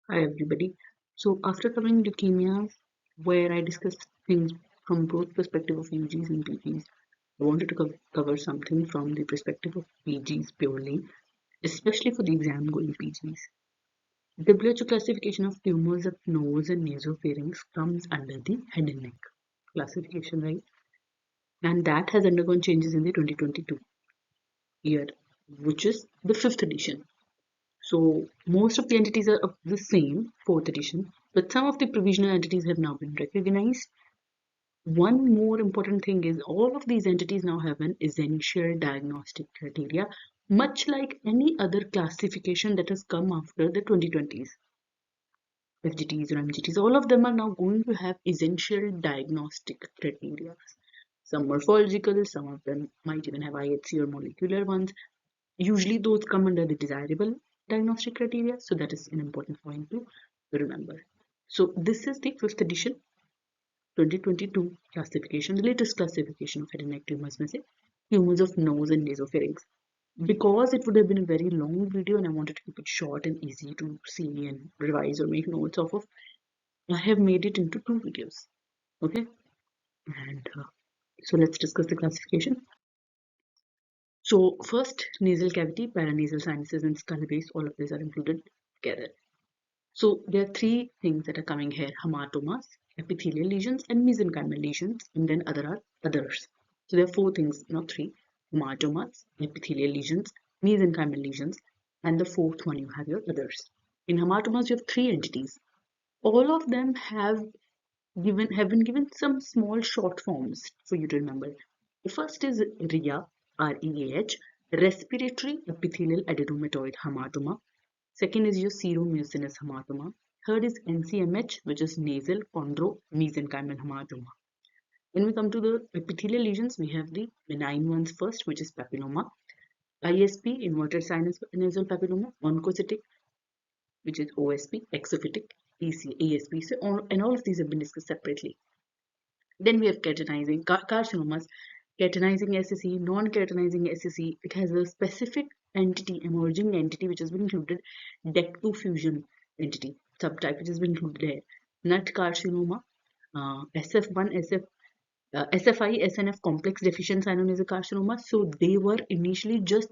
Hi everybody. So after covering leukemia, where I discussed things from both perspective of UGs and PGs, I wanted to cover something from the perspective of PGs purely, especially for the exam going PGs. WHO classification of tumors of nose and nasopharynx comes under the head and neck classification, right? And that has undergone changes in the 2022 year, which is the fifth edition. So most of the entities are of the same fourth edition, but some of the provisional entities have now been recognized. One more important thing is all of these entities now have an essential diagnostic criteria, much like any other classification that has come after the 2020s. FGTs or MGTs, all of them are now going to have essential diagnostic criteria. Some morphological, some of them might even have IHC or molecular ones. Usually those come under the desirable diagnostic criteria, so that is an important point to remember. So this is the fifth edition 2022 classification, the latest classification of head and neck tumors, may say, tumors of nose and nasopharynx. Because it would have been a very long video and I wanted to keep it short and easy to see and revise or make notes off of, I have made it into two videos. Okay, and so let's discuss the classification. So first, nasal cavity, paranasal sinuses, and skull base, all of these are included together. So there are three things that are coming here: hematomas, epithelial lesions, and mesenchymal lesions, and then other are others. So there are four things, not three: hematomas, epithelial lesions, mesenchymal lesions, and the fourth one you have your others. In hematomas, you have three entities. All of them have been given some small short forms for you to remember. The first is REAH, REAH, respiratory epithelial adenomatoid hematoma. Second is your seromucinous hematoma. Third is NCMH, which is nasal chondro mesenchymal hematoma. When we come to the epithelial lesions, we have the benign ones first, which is papilloma, ISP, inverted sinus nasal papilloma, oncocytic, which is OSP, exophytic, ASP. So and all of these have been discussed separately. Then we have keratinizing carcinomas, keratinizing SSE, non-keratinizing SSE. It has a specific entity, emerging entity, which has been included, DEC2 fusion entity, subtype, which has been included here. Nut carcinoma, SF1, SFI, SNF complex deficient sinonasal carcinoma. So they were initially just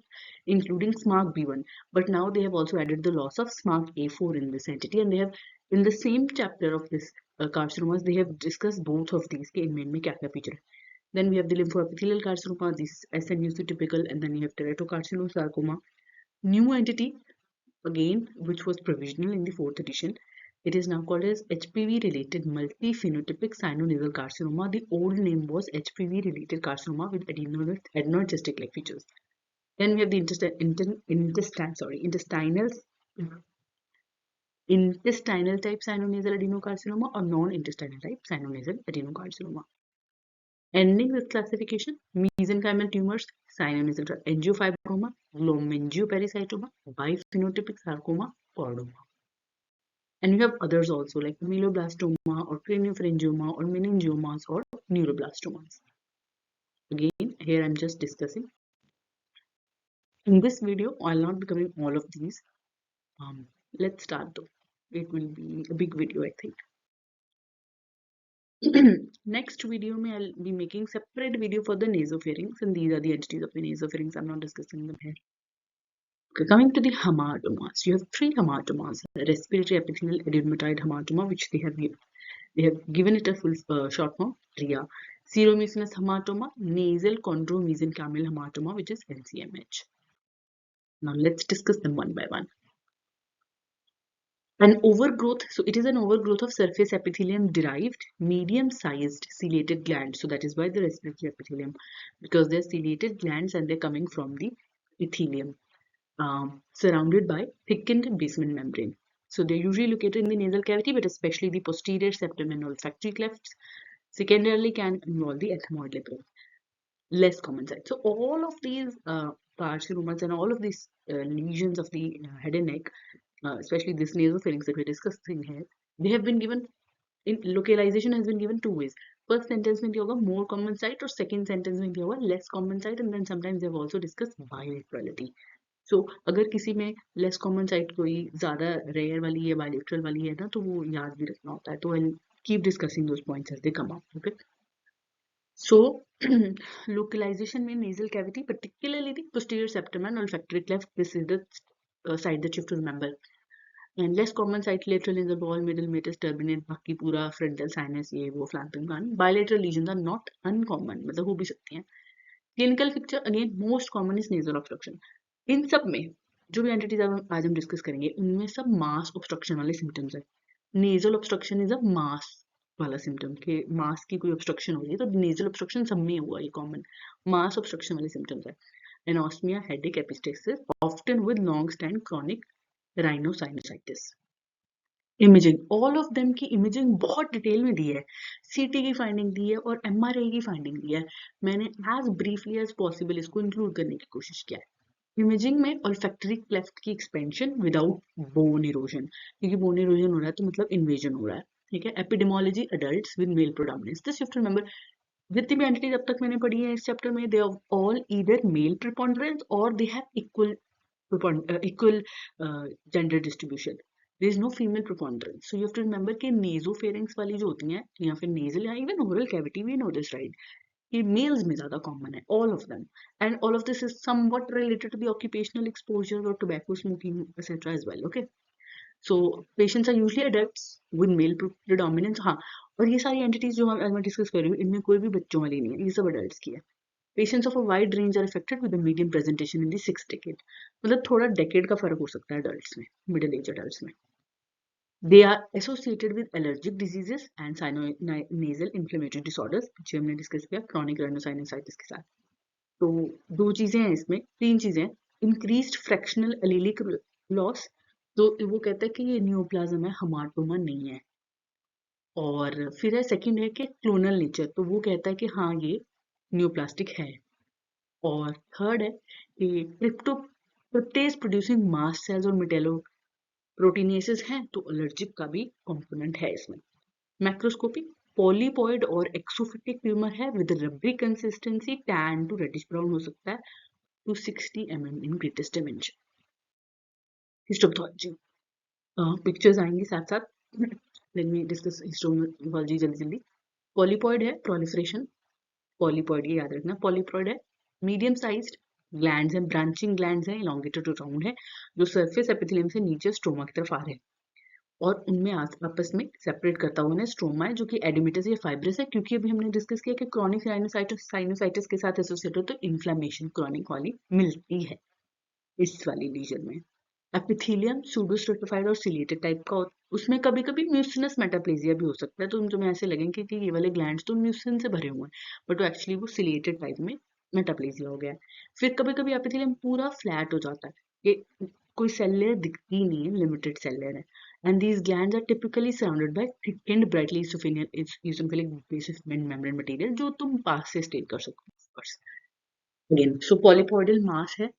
including SMARC-B1, but now they have also added the loss of SMARC-A4 in this entity, and they have, in the same chapter of this carcinomas, they have discussed both of these in main capilla feature. Then we have the lymphoepithelial carcinoma, this SNUC typical, and then you have teratocarcinosarcoma. New entity, again, which was provisional in the fourth edition. It is now called as HPV-related multi-phenotypic sinonasal carcinoma. The old name was HPV-related carcinoma with adenoid cystic-like features. Then we have the intestinal type sinonasal adenocarcinoma or non-intestinal type sinonasal adenocarcinoma. Ending this classification, mesenchymal tumors, sinonasal angiofibroma, glomerulonephritis, biphenotypic sarcoma, chordoma. And you have others also like ameloblastoma or craniopharyngioma or meningiomas or neuroblastomas. Again, here I'm just discussing. In this video, I'll not be covering all of these. Let's start though. It will be a big video, I think. Next video, I'll be making separate video for the nasopharynx, and these are the entities of the nasopharynx. I'm not discussing them here. Okay, coming to the hematomas, you have three hematomas: respiratory epithelial adenomatoid hematoma, which they have given it a full short form, REAH. Seromucinous hematoma, nasal chondromesenchymal hematoma, which is NCMH. Now let's discuss them one by one. An overgrowth, so it is an overgrowth of surface epithelium derived medium-sized ciliated glands. So that is why the respiratory epithelium, because they're ciliated glands and they're coming from the epithelium, surrounded by thickened basement membrane. So they're usually located in the nasal cavity, but especially the posterior septum and olfactory clefts. Secondarily, can involve the ethmoid labrum. Less common side. So all of these carcinomas and all of these lesions of the head and neck, especially this nasopharynx that we're discussing here, they have been given in localization has been given two ways. First sentence में दिया होगा more common site और second sentence में दिया होगा less common site, and then sometimes they have also discussed bilaterality. सो अगर किसी में लेस कॉमन साइट कोई ज़्यादा रेयर वाली या बायलेटरल वाली है ना, तो वो याद भी रखना होता है। तो I keep discussing those points as they come out, okay. So, localization में nasal cavity, particularly the posterior septum and olfactory cleft, this is the side that you have to remember. And less common site lateral nasal wall, middle meatus, turbinate, बाकी पूरा frontal sinus, ये वो flapping gland. Bilateral lesions are not uncommon, मतलब हो भी सकती हैं. Clinical picture again most common is nasal obstruction. इन सब में जो भी एंटिटीज आज हम डिस्कस करेंगे उनमें सब मास ऑब्स्ट्रक्शन वाले सिम्टम्स है। नेजल ऑब्स्ट्रक्शन इज अ मास वाला सिम्टम के मास की कोई ऑब्स्ट्रक्शन हो रही है तो नेजल ऑब्स्ट्रक्शन सब में हुआ, ये कॉमन मास ऑब्स्ट्रक्शन वाले सिम्टम्स है। Anosmia, headache, epistaxis often with long stand chronic rhinosinusitis. Imaging, all of them की इमेजिंग बहुत डिटेल में दी है, सीटी की फाइंडिंग दी है और एमआरआई की फाइंडिंग दी है। मैंने एज ब्रीफली एज पॉसिबल इसको इंक्लूड करने की कोशिश किया है। इमेजिंग में ऑल्फैक्टरी क्लेफ्ट की एक्सपेंशन विदाउट बोन इरोजन, क्योंकि बोन इरोजन हो रहा है तो मतलब इन्वेजन हो रहा है, ठीक है। Epidemiology adults with male predominance, this you have to remember. जितनी भी एंटिटीज अब तक मैंने पढ़ी है इस चैप्टर में, they are all either male preponderance और they have equal gender distribution. There is no female preponderance. So you have to remember कि nasopharynx वाली जो होती हैं या फिर nasal या even oral cavity, we know this, right? ये males में ज़्यादा common है, all of them. And all of this is somewhat related to the occupational exposure or tobacco smoking, etc. as well, okay? So patients are usually adults with male predominance. हाँ, और ये सारी entities जो आज मैं discuss कर रही हूँ इनमें कोई भी बच्चों वाली नहीं है, ये सब adults की है। Patients of a wide range are affected with a median presentation in the 6th decade. मतलब थोड़ा decade का फर्क हो सकता है adults में, middle age adults में. They are associated with allergic diseases and nasal inflammatory disorders, जो हमने डिस्कस किया chronic rhinosinusitis के साथ. तो दो चीजें हैं इसमें, तीन चीजें, increased fractional allelic loss, तो वो कहता है कि ये न्यूप्लाज्म है, हमाटोमा नहीं है। और फिर है सेकंड है कि क्लोनल नेचर, तो वो कहता है कि हाँ ये न्यूप्लास्टिक है। और थर्ड है कि ट्रिप्टोप्रोटेज प्रोड्यूसिंग मास्ट सेल्स और मेटेलो प्रोटीनेसेस हैं, तो एलर्जिक का भी कंपोनेंट है इसमें। मैक्रोस्कोपी, पॉलीपॉइड और एक्सोफिटिक ट्यूमर है with rubbery consistency, tan to reddish brown हो सकता है, to 60 mm in greatest dimension. Histopathology pictures आएंगी साथ साथ, लेट मी डिस्कस हिस्टोपैथोलॉजी जल्दी। पॉलीपॉइड है, प्रोलिफरेशन, पॉलीपॉइड ये याद रखना, पॉलीपॉइड है, मीडियम साइज्ड ग्लैंड्स हैं, ब्रांचिंग ग्लैंड्स हैं, इलोंगेटेड टू राउंड है, जो सरफेस एपिथेलियम से नीचे स्ट्रोमा की तरफ आ रहे हैं और उनमें आपस में सेपरेट करता हुआ ना स्ट्रोमा है जो कि एडिमेटस या फाइब्रस है, क्योंकि अभी हमने डिस्कस किया कि क्रॉनिक साइनोसाइटिस के साथ एसोसिएट हो तो इन्फ्लेमेशन क्रॉनिक वाली मिलती है इस वाली लीजन में। एपिथेलियम सूडोस्ट्रेटिफाइड और सिलिएटेड टाइप का, उसमें कभी कभी म्यूसिनस मेटाप्लेजिया भी हो सकता है, तो तुम्हें ऐसे लगेंगे कि ये वाले ग्लैंड्स तो म्यूसिन से भरे हुए हैं, बट वो एक्चुअली वो सिलिएटेड टाइप में मेटाप्लेजिया हो गया है। फिर कभी कभी एपिथेलियम पूरा फ्लैट हो जाता है, ये कोई सेल लेयर दिखती नहीं है, लिमिटेड सेल लेयर है, and these glands are typically surrounded by thickened brightly eosinophilic basement membrane material, जो तुम पास से स्टेट कर सकते हो। अगेन सो पॉलीपॉइडल मास है,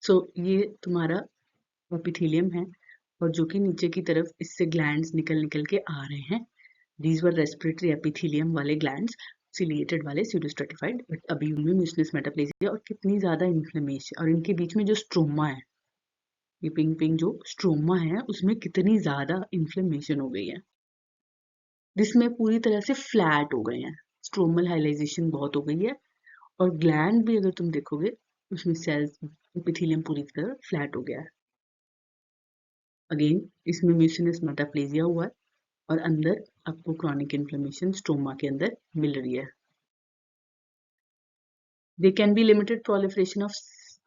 सो ये तुम्हारा एपिथेलियम है और जो कि नीचे की तरफ इससे ग्लैंड्स निकल निकल के आ रहे हैं। दीज वर रेस्पिरेटरी एपिथेलियम वाले ग्लैंड्स, सिलिएटेड वाले स्यूडोस्ट्रेटिफाइड, बट अभी उनमें म्यूसिनस मेटाप्लेजिया और कितनी ज्यादा इन्फ्लेमेशन, और इनके बीच में जो स्ट्रोमा है, ये पिंक पिंक जो स्ट्रोमा है उसमें कितनी ज्यादा इन्फ्लेमेशन हो गई है, जिसमें पूरी तरह से फ्लैट हो गए हैं, स्ट्रोमल हाइलाइजेशन बहुत हो गई है, और ग्लैंड भी अगर तुम देखोगे उसमें सेल्स एपिथेलियम पूरी तरह फ्लैट हो गया है। अगेन इसमें म्यूसिनस मेटाप्लेजिया हुआ है और अंदर आपको क्रॉनिक इन्फ्लेमेशन स्ट्रोमा के अंदर मिल रही है। There can be limited proliferation of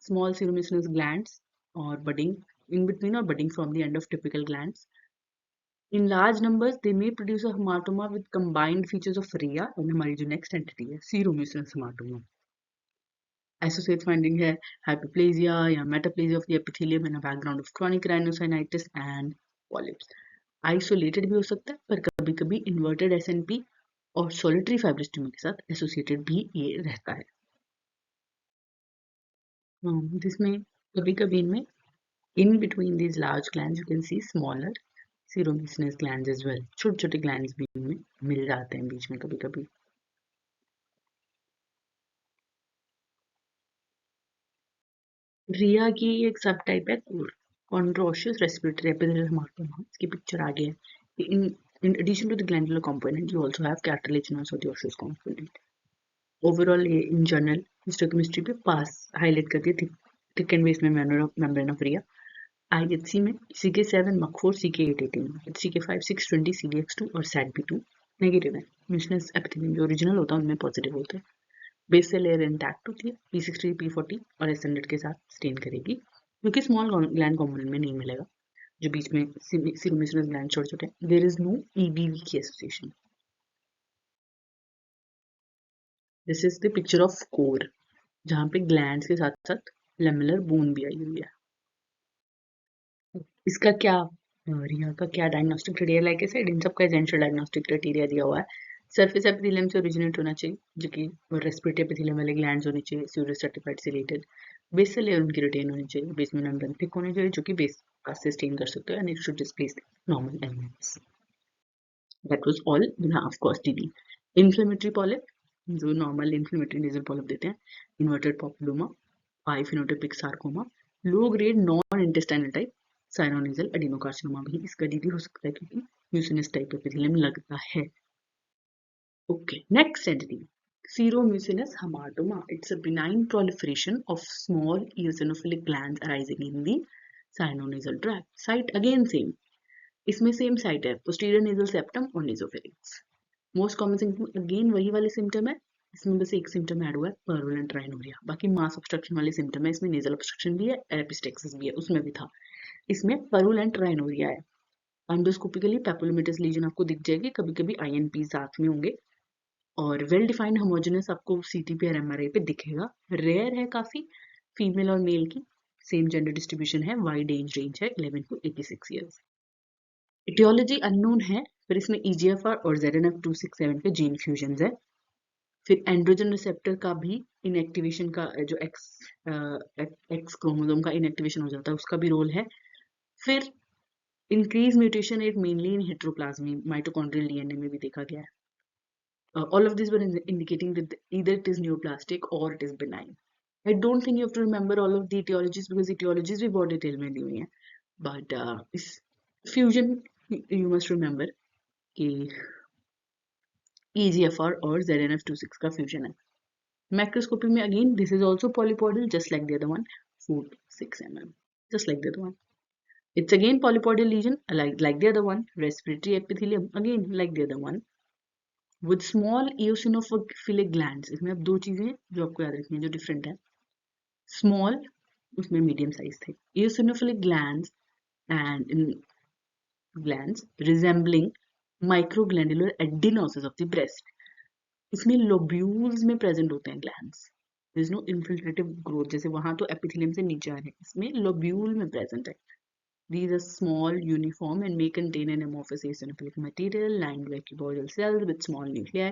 small seromucinous glands or budding in between or budding from the end of typical glands. In large numbers, they may produce a hematoma with combined features of RHEA and हमारी जो next entity है seromucinous hematoma. Associate finding है hyperplasia या metaplasia of the epithelium in a background of chronic rhinosinusitis and polyps. Isolated भी हो सकता है, पर कभी कभी inverted SNP और solitary fibrous tumor के साथ associated भी ये रहता है, जिसमें कभी कभी इनमें in between these large glands you can see smaller seromucinous glands as well, छोटे छोटे glands भी इनमें मिल जाते हैं बीच में कभी कभी। रिया की एक सब टाइप है कॉन्ट्रोशियस रेस्पिरेटरी एपिथेलियल हेमाटोमा. इसकी पिक्चर आगे है. In addition to the glandular component, you also have cartilaginous or the osseous component. Overall ये इन जनरल हिस्टोकेमिस्ट्री पे पास हाईलाइट कर दिया थिक एंड बेस में मेम्ब्रेन ऑफ रिया. IHC में CK7 MUC4 CK8 18 CK5 620 CDX2 और SADP2 negative है. Mucinous epithelium जो original होता है उनमें पॉजिटिव होते हैं. बेस से लेयर इंटैक्ट होती है. P60 P40 और S100 के साथ स्टेन करेगी क्योंकि स्मॉल ग्लैंड कॉम्पोनेंट में नहीं मिलेगा जो बीच में सीरोम्यूसिनस ग्लैंड छोटे छोटे. देयर इज नो EBV की association. This is the picture of core जहाँ पे ग्लैंड्स के साथ साथ लेमुलर बोन भी आई हुई है. इसका क्या रिया का क्या diagnostic criteria like I said in सबका एसेंशियल डायग्नोस्टिक क्राइटेरिया दिया हुआ है. सरफेस एपिथेलियम से ओरिजिनेट होना चाहिए जो कि रेस्पिरेटरी एपिथेलियम वाले ग्लैंड्स होने चाहिए pseudo stratified ciliated. Basal layer उनकी रिटेन होनी चाहिए. बेसमेंट मेम्ब्रेन थिक होने चाहिए जो कि बेस पास से स्टेन कर सकते हो and it should displace normal elements. That was all. Of course TB. Inflammatory polyp जो नॉर्मल इन्फ्लेमेटरी नेजल पॉलिप देते हैं. Inverted papilloma, biphenotypic sarcoma, low grade non intestinal type sinonasal adenocarcinoma भी इसका DD हो सकता है क्योंकि म्यूसिनस टाइप एपिथेलियम लगता है. Okay, next entity, seromucinous hamartoma. It's a benign proliferation of small eosinophilic glands arising in the sinonasal tract. Site again same. इसमें same site है posterior nasal septum और nasopharynx. Most common symptom again वही वाले symptom है. इसमें बस एक symptom add हुआ है purulent rhinorrhea. बाकी mass obstruction वाले symptom है. इसमें nasal obstruction भी है, epistaxis भी है, उसमें भी था. इसमें purulent rhinorrhea है. एंडोस्कोपिकली पैपुलोमेटस लीजन आपको दिख जाएगी. कभी कभी INP साथ में होंगे और वेल डिफाइंड होमोजेनस आपको CT पे और MRI पे दिखेगा. रेयर है काफी. फीमेल और मेल की सेम जेंडर डिस्ट्रीब्यूशन है. वाइड एज रेंज है 11 to 86 ईयर्स. इटियोलॉजी अननोन है फिर इसमें EGFR और ZNF267 पे जीन फ्यूजन है. फिर एंड्रोजन रिसेप्टर का भी इनएक्टिवेशन का जो एक्स क्रोमोसोम का इनएक्टिवेशन हो जाता है उसका भी रोल है. फिर increase mutation rate mainly in heteroplasmy mitochondrial DNA में भी देखा गया है. All of these were indicating that either it is neoplastic or it is benign. I don't think you have to remember all of the etiologies because etiologies भी बहुत detail में दी हुई हैं. But इस fusion you must remember कि EGFR और ZNF26 का fusion है. Macroscopy में again this is also polypodal just like the other one, 4 to 6 mm, just like the other one. It's again polypodal lesion like the other one. Respiratory epithelium again like the other one. With small eosinophilic glands. इसमें अब दो चीजें जो आपको याद रखनी है जो डिफरेंट है. स्मॉल उसमें मीडियम साइज थे. eosinophilic glands and in glands resembling microglandular adenoses of the breast. इसमें लोब्यूल्स में प्रेजेंट होते हैं glands. There is no infiltrative growth. जैसे वहां तो एपिथेलियम से नीचे आ रहे हैं. इसमें लोब्यूल में प्रेजेंट है. These are small, uniform, and may contain an amorphous eosinophilic material lined by cuboidal cells with small nuclei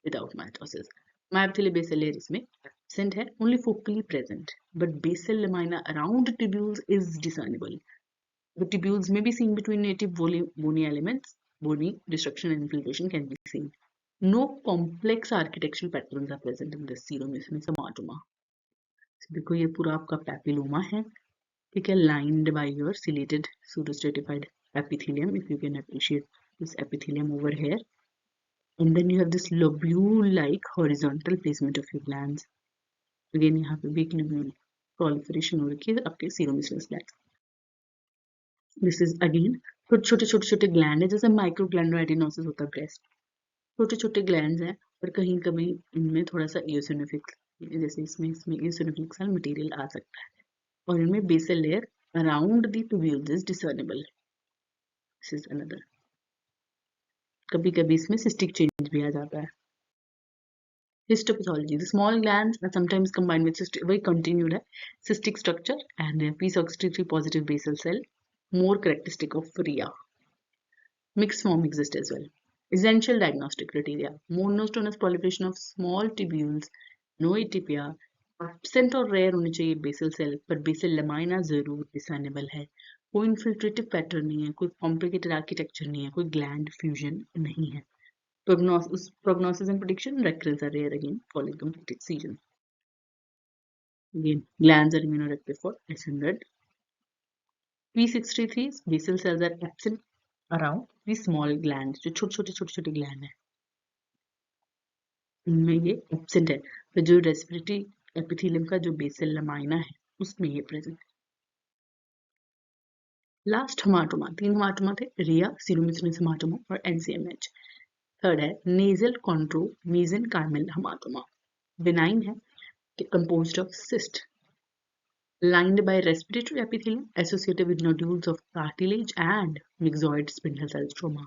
without mitosis. Myopathy basal layer इसमें absent है, only focally present, but basal lamina around tubules is discernible. The tubules may be seen between native bony elements. Bony destruction and infiltration can be seen. No complex architectural patterns are present in this seromucinous hamartoma. देखो ये पूरा आपका papilloma है. ठीक है, lined by your ciliated pseudostratified epithelium, if you can appreciate this epithelium over here. And then you have this lobule-like horizontal placement of your glands. Again यहाँ पे भी एक lobule proliferation हो रखी है आपके seromucinous glands. This is again छोटे gland है जैसे microglandoadenosis होता है breast. छोटे glands हैं और कहीं कभी इनमें थोड़ा सा eosinophilic जैसे इसमें eosinophilic cell material आ सकता है और इनमें basal layer around the tubules is discernible. This is another. कभी कभी इसमें cystic change भी आ जाता है. Histopathology. The small glands are sometimes combined with cystic, very continued cystic structure and a p63 positive basal cell, more characteristic of RIA. Mixed form exists as well. Essential diagnostic criteria. Monotonous proliferation of small tubules, no atypia, absent और rare होनी चाहिए basal cell, पर basal lamina जरूर discernible है. कोई infiltrative pattern नहीं है, कोई complicated architecture नहीं है, कोई gland fusion नहीं है. Prognosis and prediction, recurrence are rare again following complete excision. Again, glands are immunoreactive for S100. P63 basal cells are absent around the small glands, जो छोटे ग्लैंड है उनमें ये एब्सेंट है। तो जो रेस्पिरेटरी एपिथेलियम का जो बेसल लमाइना है उसमें ये प्रेजेंट है। लास्ट हमाटोमा, 3 हमाटोमा थे, रिया, सीरोमिसिनेस हमाटोमा और एनसीएमएच। थर्ड है नेजल कॉन्ट्रो मेसेनकाइमल हमाटोमा, बेनाइन है, composed of cyst lined by respiratory epithelium associated with nodules of cartilage and myxoid spindle cell stroma.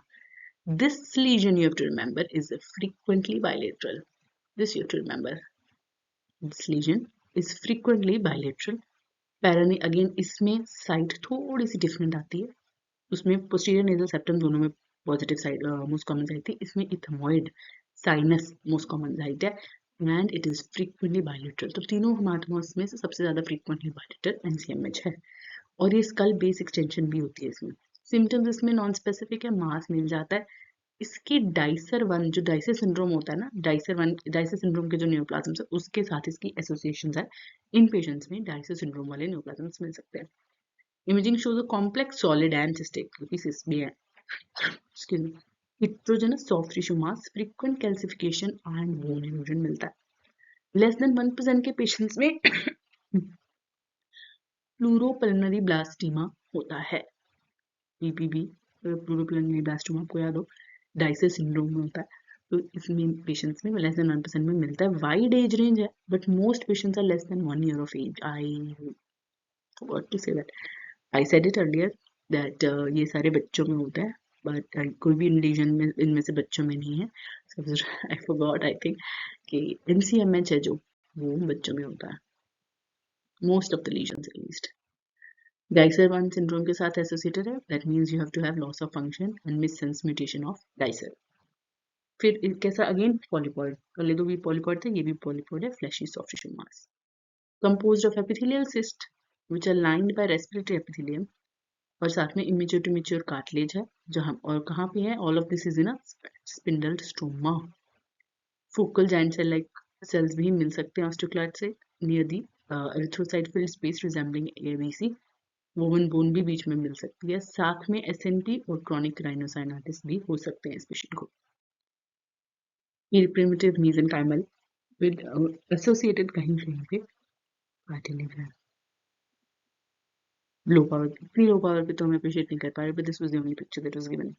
This lesion, you have to remember, is frequently bilateral. This you have to remember. This lesion is frequently bilateral. Parani again इसमें site थोड़ी सी different आती है, उसमें posterior nasal septum दोनों में positive side most common site थी, इसमें ethmoid sinus most common site है and it is frequently bilateral. तो तीनों हमाटोमास में से सबसे ज्यादा फ्रीक्वेंटली बायलेटरल एनसीएमएच है और ये स्कल बेस एक्सटेंशन भी होती है इसमें। सिम्टम्स इसमें नॉन स्पेसिफिक है, मास मिल जाता है। इसकी डाइसर 1 जो डाइसर सिंड्रोम होता है ना, डाइसर सिंड्रोम के जो न्यूरोप्लाज्म्स है उसके साथ इसकी एसोसिएशंस है। इन पेशेंट्स में डाइसर सिंड्रोम वाले न्यूरोप्लाज्म्स मिल सकते हैं। Imaging shows a complex solid and cystic pieces भी है। Excuse me. Heterogeneous soft tissue mass, frequent calcification and bone erosion मिलता है। Less than 1% के पेशेंट्स में प्लूरोपल्मनरी ब्लास्टीमा होता है, PPB। प्लूरोपल्मनरी ब्लास्टोमा आपको याद हो डाइसर सिंड्रोम में होता है, तो इसमें पेशेंट्स में लेस देन 1% में मिलता है। वाइड एज रेंज है but most patients are less than 1 year of age. I forgot to say that. I said it earlier that ये सारे बच्चों में होता है बट कोई भी इंडिजन में इनमें से बच्चों में नहीं है। आई फॉरगॉट आई थिंक कि एनसीएमएच है जो वो बच्चों में होता है, most of the lesions at least. DICER 1 syndrome के साथ एसोसिएटेड है, that means you have to have loss of function and missense mutation of DICER. फिर कैसा अगेन पॉलीपॉइड, पहले दो भी पॉलीपॉइड थे, ये भी पॉलीपॉइड है, fleshy soft tissue mass composed of epithelial cyst which are lined by respiratory epithelium और साथ में इमेच्योर टू मैच्योर कार्टिलेज है जहां, और कहाँ पे है, all of this is in a spindle stroma. Focal giant cell like cells भी मिल सकते हैं ऑस्टियोक्लास्ट से near the erythrocyte filled space resembling ABC. Woven bone भी बीच में मिल सकती है, साथ में एसएनटी और क्रॉनिक राइनोसाइनाइटिस भी हो सकते हैं इस पेशेंट को। प्रिमिटिव मेसेनकाइमल विद एसोसिएटेड कहीं पे कार्टिलेज है। लो पावर, इतनी लो पावर पे तो हम अप्रिशिएट नहीं कर पा रहे, but this was the only picture that was given.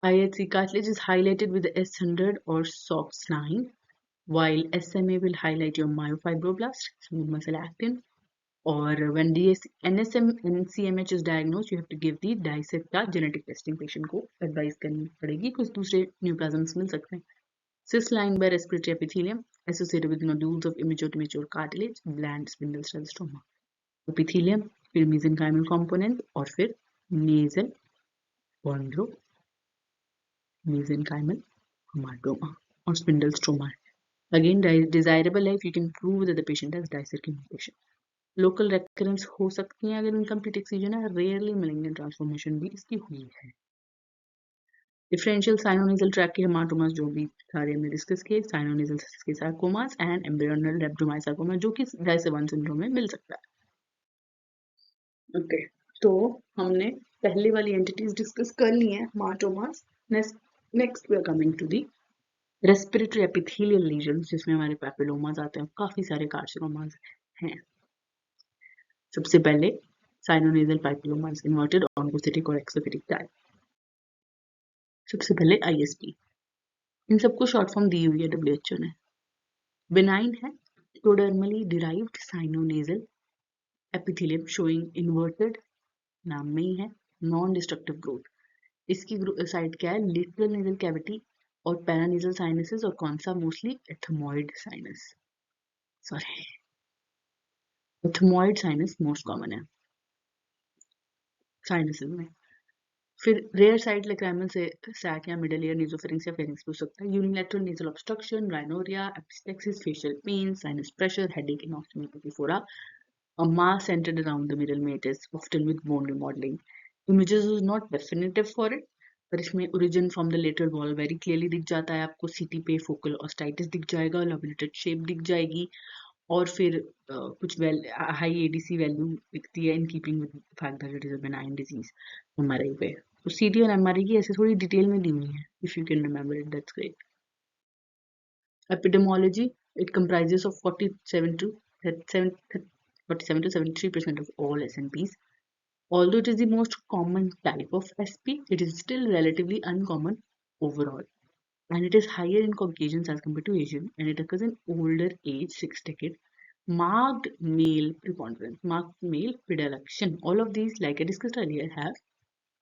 IHC cartilage is highlighted with the S100 or SOX9, while SMA will highlight your myofibroblast, smooth muscle actin. Or when NCMH is diagnosed, you have to give the DISEC का genetic testing patient को advise करनी पड़ेगी, कुछ दूसरे neoplasms मिल सकते हैं। Cyst lined by respiratory epithelium associated with nodules of immature to mature cartilage, bland spindle cell stroma. Epithelium, फिर mesenchymal component और फिर nasal chondro mesenchymal hematoma or spindle stroma. Again, desirable है if you can prove that the patient has DISEC mutation. Local recurrence हो सकती है अगर incomplete excision है, rarely malignant transformation भी इसकी हुई है। Differential sinonasal tract के हेमाटोमास जो भी सारे हमने डिस्कस किए, sinonasal के sarcomas and embryonal rhabdomyosarcoma जो कि डाइसर 1 सिंड्रोम में मिल सकता है। ओके, तो हमने पहले वाली एंटिटीज डिस्कस कर ली हैं, haematomas. Next we are coming to the respiratory epithelial lesions जिसमें हमारे पैपिलोमास आते हैं, काफी सारे कार्सिनोमास हैं। सबसे पहले साइनोनेजल पैपिलोमास, इन्वर्टेड ऑन्कोसिटिक और एक्सोफिटिक टाइप। सबसे पहले आईएसपी, इन सबको शॉर्ट फॉर्म दी हुई है WHO ने। बेनाइन है, ectodermally derived sinonasal epithelium showing inverted, नाम में ही है, नॉन डिस्ट्रक्टिव ग्रोथ। इसकी साइट क्या है, लिटरल नेजल कैविटी और पैरानेजल साइनसेस, और कौन सा, mostly ethmoid sinus, sorry ethmoid sinus most common है साइनसेस में। फिर रेयर साइट लेक्राइमल से सैक या मिडल ईयर नेजोफेरिंक्स या फेरिंक्स हो सकता है। Unilateral nasal obstruction, rhinorrhoea, epistaxis, facial pain, sinus pressure, headache in ऑस्टियोमेटोफोरा, a mass centered around the middle meatus, often with bone remodeling. Images is not definitive for it, पर इसमें origin from the lateral wall very clearly दिख जाता है आपको। CT पे focal ऑस्टाइटिस दिख जाएगा, lobulated shape दिख जाएगी, और फिर कुछ हाई एडीसी वैल्यू दिखती है in keeping with fact that it is a benign disease MRI पे। तो सीटी और एमआरआई की ऐसे थोड़ी डिटेल में दी हुई है, if you can remember it that's great. Epidemiology, it comprises of 47 to 73% of all SNPs. Although it is the most common type of SP, it is still relatively uncommon overall. And it is higher in Caucasians as compared to Asian, and it occurs in older age, 6 decade. Marked male preponderance, marked male predilection. All of these, like I discussed earlier, have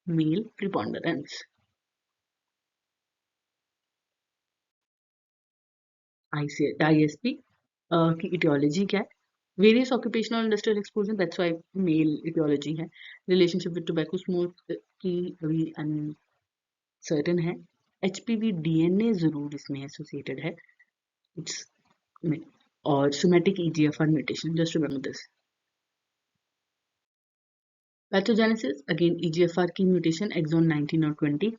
male preponderance. ISP की etiology क्या है? Various occupational industrial exposure, that's why male etiology है. Relationship with tobacco smoke की अभी uncertain है. HPV DNA जरूर इसमें associated है. It's और somatic EGFR mutation, just remember this. Pathogenesis, again EGFR की mutation exon 19 और 20,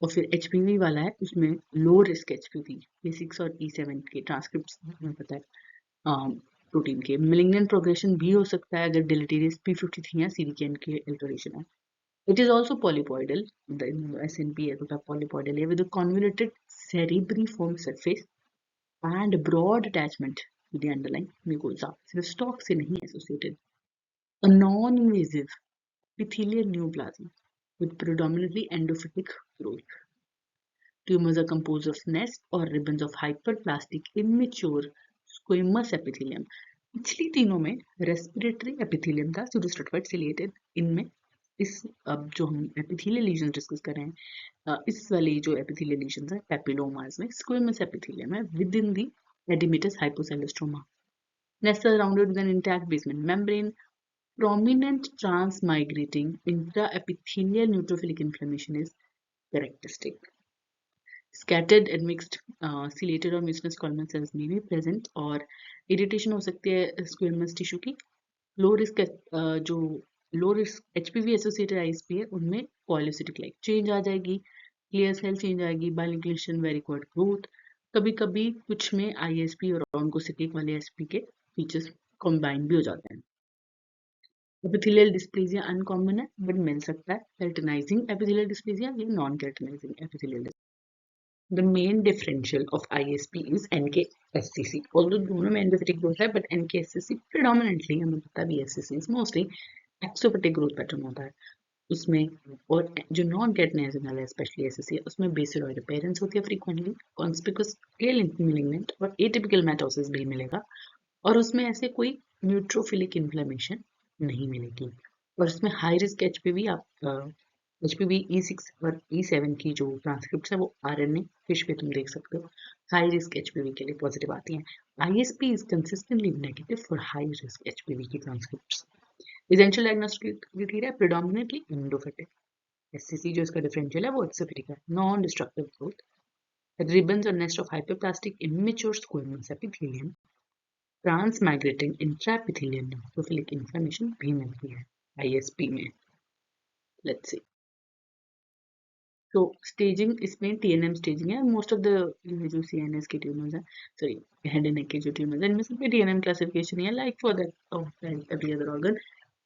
और फिर HPV वाला है उसमें लो रिस्क HPV, E6 और E7 के ट्रांसक्रिप्ट्स हमें पता है प्रोटीन के। मेलिग्नेंट प्रोग्रेशन भी हो सकता है अगर डिलीटेरियस P53 या CDKN के अल्टरेशन है। It is also polypoidal, SNP है तो पॉलीपॉइडल है with convoluted cerebriform surface and broad attachment with the underlying mucosa, सिर्फ स्टॉक से नहीं associated. A non invasive epithelial neoplasm with predominantly endophytic growth. Tumors are composed of nests or ribbons of hyperplastic immature squamous epithelium. पिछली तीनों में respiratory epithelium था pseudostratified ciliated, इनमें इस अब जो हम एपिथेलियल लीजन डिस्कस कर रहे हैं इस वाली जो एपिथेलियल लीजन है पेपिलोमास में स्क्वेमस एपिथेलियम है within the oedematous hypocellular stroma. Nests are surrounded with an intact basement membrane. Prominent transmigrating intraepithelial neutrophilic inflammation is characteristic. Scattered and mixed ciliated और mucinous columnar cells may be present और irritation हो सकती है squamous tissue की. Low risk जो low risk HPV associated ISP है उनमें polycytic like change आ जाएगी, clear cell change आएगी, binucleation varicoid growth. कभी कभी कुछ में ISP और oncocytic वाले SP के features combine भी हो जाते हैं. Epithelial dysplasia अनकॉमन है बट मिल सकता है. Keratinizing epithelial dysplasia ये non keratinizing epithelial dysplasia. The main differential of ISP is NKSCC. Although दोनों में endophytic growth है but NKSCC predominantly हमें पता भी SCC is mostly exophytic growth pattern होता है उसमें. और जो non keratinizing वाला है especially SCC उसमें baseloid appearance होती है frequently, conspicuous scale malignant और atypical mitosis भी मिलेगा और उसमें ऐसे कोई न्यूट्रोफिलिक इन्फ्लेमेशन नहीं मिलेगी. और इसमें हाई रिस्क एचपीवी आप एचपीवी E6 और E7 की जो ट्रांसक्रिप्ट है वो RNA फिश पे तुम देख सकते हो हाई रिस्क एचपीवी के लिए पॉजिटिव आती हैं. ISP is consistently negative for high risk HPV की transcripts. Essential diagnostic criteria predominantly endophytic. SCC जो इसका डिफरेंशियल है वो एक्सोफिटिक है, non destructive growth, ribbons or nest of hyperplastic immature squamous epithelium, transmigrating intraepithelial neutrophilic inflammation भी मिलती है ISP में. Let's see. तो स्टेजिंग इसमें TNM स्टेजिंग है. मोस्ट ऑफ द जो CNS के ट्यूमर्स हैं, सॉरी हेड एंड नेक के जो ट्यूमर्स हैं इनमें सब पे TNM क्लासिफिकेशन है like for that of every other organ.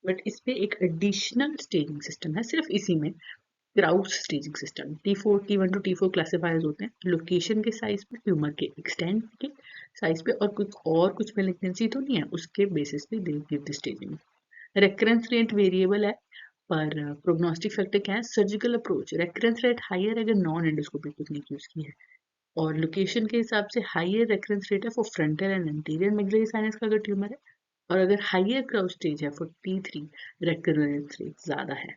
But इस पे एक एडिशनल स्टेजिंग सिस्टम है सिर्फ इसी में, crouch staging system. T1 to T4 classifiers होते हैं लोकेशन के साइज पे, ट्यूमर के एक्सटेंट के साइज पे और कुछ मेलिग्नेंसी तो नहीं है उसके बेसिस पे they give the staging. Recurrence rate variable है पर प्रोग्नोस्टिक फैक्टर क्या है? Surgical approach. Recurrence rate higher अगर नॉन एंडोस्कोपिक टेक्निक यूज की है और लोकेशन के हिसाब से हाइयर रेकरेंस रेट है for frontal and anterior maxillary sinus का अगर ट्यूमर है, और अगर हाइयर क्राउच स्टेज है फॉर T3 रेकरेंस रेट ज्यादा है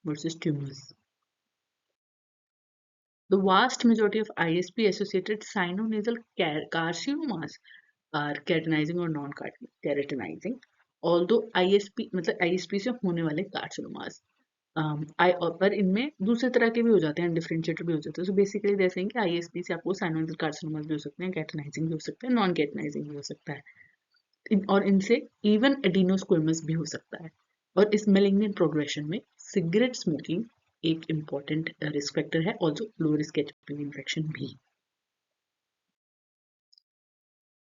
versus tumours. The vast majority of ISP-associated sinonasal carcinomas are keratinizing or non-keratinizing. Although ISP मतलब ISP से होने वाले carcinomas पर इनमें दूसरे तरह के भी हो जाते हैं, डिफरेंशिएटर भी हो जाते हैं. सो बेसिकली जैसे कि ISP से आपको साइनोइडल कार्सिनोमास भी हो सकते हैं, केराटिनाइजिंग भी हो सकता है, नॉन केराटिनाइजिंग भी हो सकता है और इनसे इवन एडिनोस्क्वेमस भी हो सकता है. और इस मेलिग्नेंट प्रोग्रेशन में सिगरेट स्मोकिंग एक इम्पॉर्टेंट रिस्क फैक्टर है, also low risk HPV infection भी.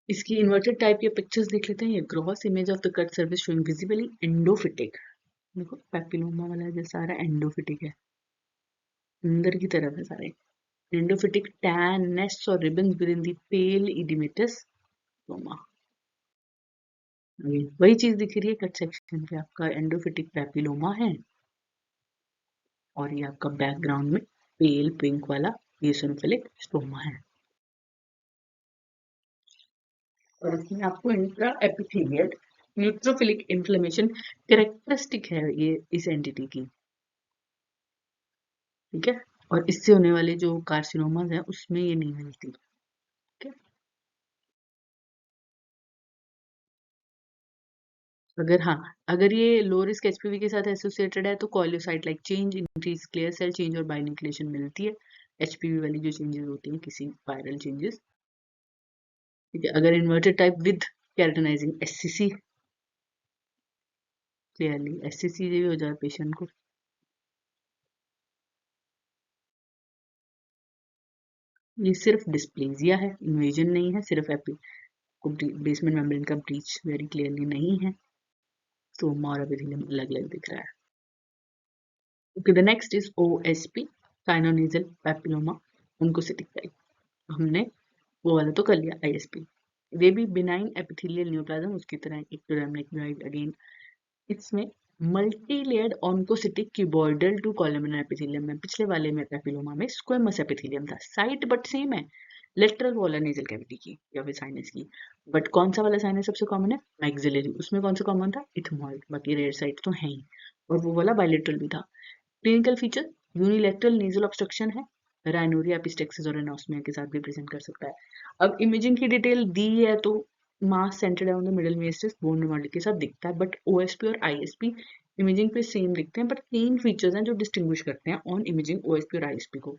इसकी इन्वर्टेड टाइप या पिक्चर्स देख लेते हैं। ये gross image of the cut surface showing visibly endophytic. देखो पैपिलोमा वाला जो सारा एंडोफिटिक है, अंदर की तरफ है सारे। एंडोफिटिक टैन नेस्ट्स और ribbons within the pale oedematous stroma. वही चीज दिख रही है कट सेक्शन पे, आपका एंडोफिटिक पैपिलोमा है और ये आपका बैकग्राउंड में पेल पिंक वाला एसिनोफिलिक स्टोमा है। और इसमें आपको intra epithelial neutrophilic inflammation characteristic है ये इस एंटिटी की, ठीक है। और इससे होने वाले जो कार्सिनोमास है उसमें ये नहीं मिलती, ठीक है। अगर ये लो रिस्क एचपीवी के साथ एसोसिएटेड है तो koilocyte like change, increase clear cell change और बाइन्यूक्लिएशन मिलती है। एचपीवी वाली जो चेंजेस होती हैं किसी वायरल चेंजेस, ठीक है। अगर inverted type with keratinising SCC, clearly SCC भी हो जाए पेशेंट को, ये सिर्फ डिस्प्लेजिया है, इन्वेजन नहीं है, सिर्फ बेसमेंट मेम्ब्रेन का ब्रीच वेरी क्लियरली नहीं है, तो और एपिथेलियम अलग अलग दिख रहा है। Okay, the next is OSP, sinonasal papilloma oncocytic type. हमने वो वाला तो कर लिया आईएसपी। वे भी बिनाइन एपिथेलियल न्यूप्लाज्म उसकी तरह एक्टोडेर्मिक अगेन। इसमें multi layered oncocytic cuboidal to columnar epithelium में, पिछले वाले में पैपिलोमा में स्क्वेमस एपिथेलियम था, साइट बट सेम है, लेटरल वॉल है नेजल कैविटी की या फिर साइनस की। बट कौन सा वाला साइनस सबसे कॉमन है? मैक्सिलरी। उसमें कौन सा कॉमन था? इथमॉइड। बाकी रेयर साइट तो है ही, और वो वाला बायलेटरल भी था। Clinical feature unilateral nasal obstruction है, राइनोरिया एपिस्टेक्सिस और एनोस्मिया के साथ भी प्रेजेंट कर सकता है। अब इमेजिंग की डिटेल दी है तो mass centred on the middle meatus bone remodel के साथ दिखता है, बट ओएसपी और आईएसपी इमेजिंग पे सेम दिखते हैं, बट तीन फीचर्स हैं जो डिस्टिंग्विश करते हैं ऑन इमेजिंग ओएसपी और आईएसपी को।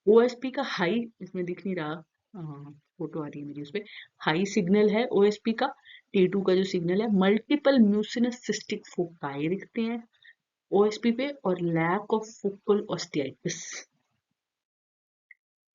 ओएसपी का हाई, इसमें दिख नहीं रहा, फोटो आ रही है मेरी उसपे, हाई सिग्नल है ओएसपी का। T2 का जो सिग्नल है, मल्टीपल म्यूसिनस सिस्टिक फोकाई दिखते हैं ओएसपी पे, और lack of focal osteitis.